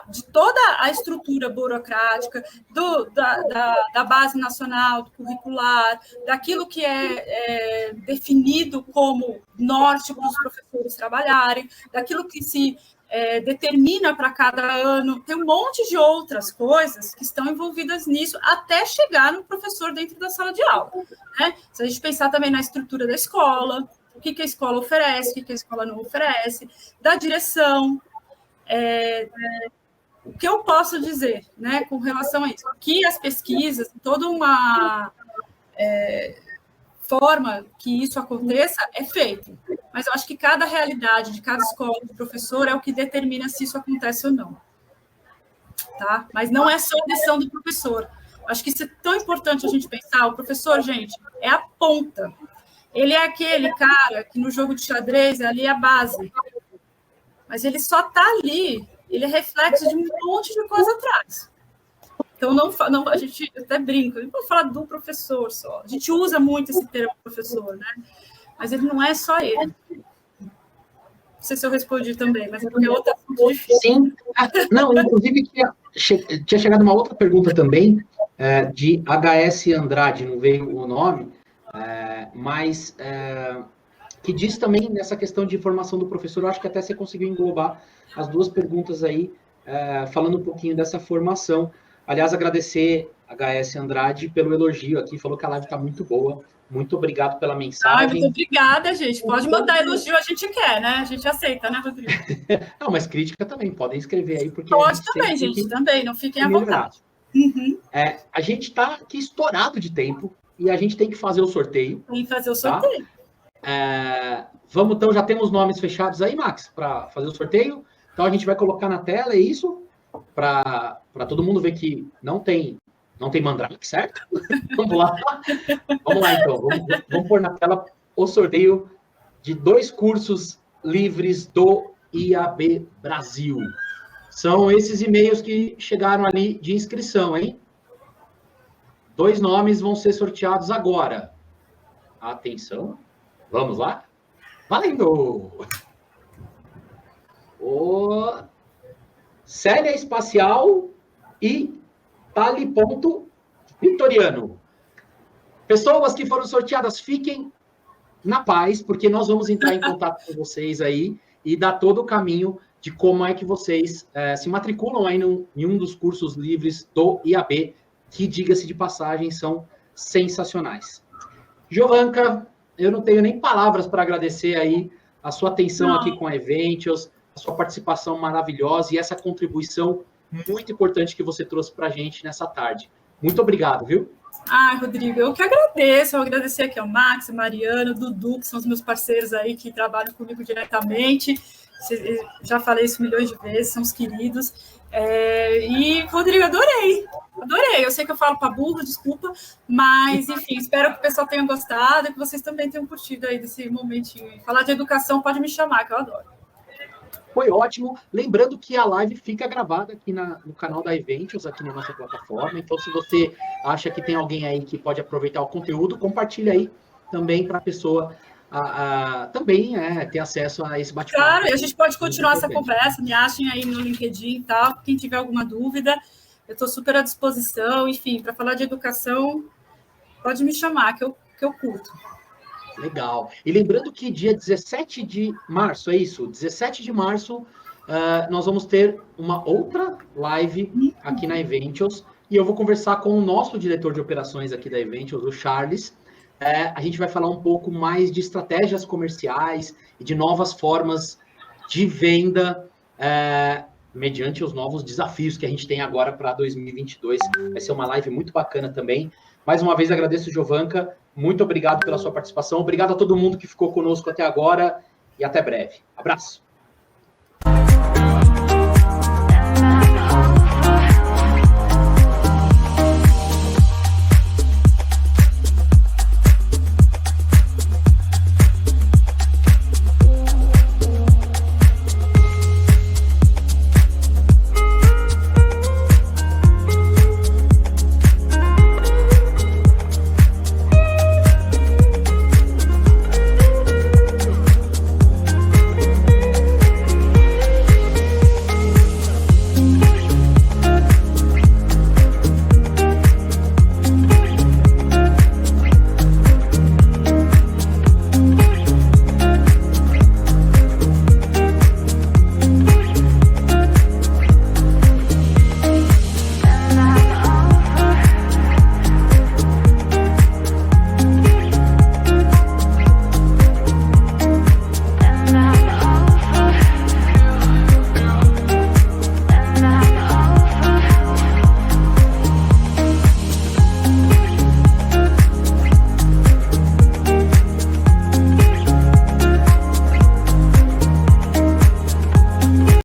de toda a estrutura burocrática, da base nacional, do curricular, daquilo que é definido como norte para os professores trabalharem, daquilo que se determina para cada ano, tem um monte de outras coisas que estão envolvidas nisso, até chegar no professor dentro da sala de aula, né? Se a gente pensar também na estrutura da escola, o que a escola oferece, o que a escola não oferece, da direção. O que eu posso dizer, né, com relação a isso? Que as pesquisas, toda uma forma que isso aconteça é feito. Mas eu acho que cada realidade de cada escola, de professor, é o que determina se isso acontece ou não. Tá? Mas não é só a decisão do professor. Acho que isso é tão importante a gente pensar. O professor, gente, é a ponta. Ele é aquele cara que no jogo de xadrez é ali a base. Mas ele só está ali, ele é reflexo de um monte de coisa atrás. Então, não, a gente até brinca, não pode falar do professor só. A gente usa muito esse termo professor, né? Mas ele não é só ele. Não sei se eu respondi também, mas é porque é outra assunto difícil. Sim. Não, inclusive, tinha chegado uma outra pergunta também, de HS Andrade, não veio o nome, mas que diz também nessa questão de formação do professor. Eu acho que até você conseguiu englobar as duas perguntas aí, falando um pouquinho dessa formação. Aliás, agradecer a HS Andrade pelo elogio aqui, falou que a live está muito boa. Muito obrigado pela mensagem. Muito obrigada, gente. Pode mandar elogio, a gente quer, né? A gente aceita, né, Rodrigo? Não, mas crítica também, podem escrever aí. Porque pode também, gente, também, não fiquem à vontade. Uhum. A gente está aqui estourado de tempo e a gente tem que fazer o sorteio. Tem que fazer o sorteio. Tá? Vamos, então, já temos nomes fechados aí, Max, para fazer o sorteio. Então, a gente vai colocar na tela, é isso? Para todo mundo ver que não tem mandrake, certo? Vamos lá. Vamos lá, então. Vamos pôr na tela o sorteio de 2 cursos livres do IAB Brasil. São esses e-mails que chegaram ali de inscrição, hein? 2 nomes vão ser sorteados agora. Atenção. Vamos lá? Valendo! Célia Espacial e Tali Vitoriano. Pessoas que foram sorteadas, fiquem na paz, porque nós vamos entrar em contato com vocês aí e dar todo o caminho de como é que vocês se matriculam aí em um dos cursos livres do IAB, que, diga-se de passagem, são sensacionais. Jovanka, eu não tenho nem palavras para agradecer aí a sua atenção aqui com a Eventios, a sua participação maravilhosa e essa contribuição muito importante que você trouxe para a gente nessa tarde. Muito obrigado, viu? Rodrigo, eu que agradeço. Eu agradecer aqui ao Max, Mariano, Dudu, que são os meus parceiros aí que trabalham comigo diretamente. Já falei isso milhões de vezes, são os queridos. E, Rodrigo, adorei. Eu sei que eu falo para burro, desculpa, mas, enfim, espero que o pessoal tenha gostado e que vocês também tenham curtido aí desse momentinho. Falar de educação, pode me chamar, que eu adoro. Foi ótimo. Lembrando que a live fica gravada aqui no canal da Eventios, aqui na nossa plataforma. Então, se você acha que tem alguém aí que pode aproveitar o conteúdo, compartilha aí também para a pessoa também ter acesso a esse bate-papo. Claro, e a gente pode continuar essa conversa. Me achem aí no LinkedIn e tal. Quem tiver alguma dúvida, eu estou super à disposição. Enfim, para falar de educação, pode me chamar, que eu curto. Legal. E lembrando que dia 17 de março, é isso? 17 de março, nós vamos ter uma outra live aqui na Eventios, e eu vou conversar com o nosso diretor de operações aqui da Eventios, o Charles. A gente vai falar um pouco mais de estratégias comerciais e de novas formas de venda, mediante os novos desafios que a gente tem agora para 2022. Vai ser uma live muito bacana também. Mais uma vez, agradeço, Jovanka. Muito obrigado pela sua participação. Obrigado a todo mundo que ficou conosco até agora e até breve. Abraço.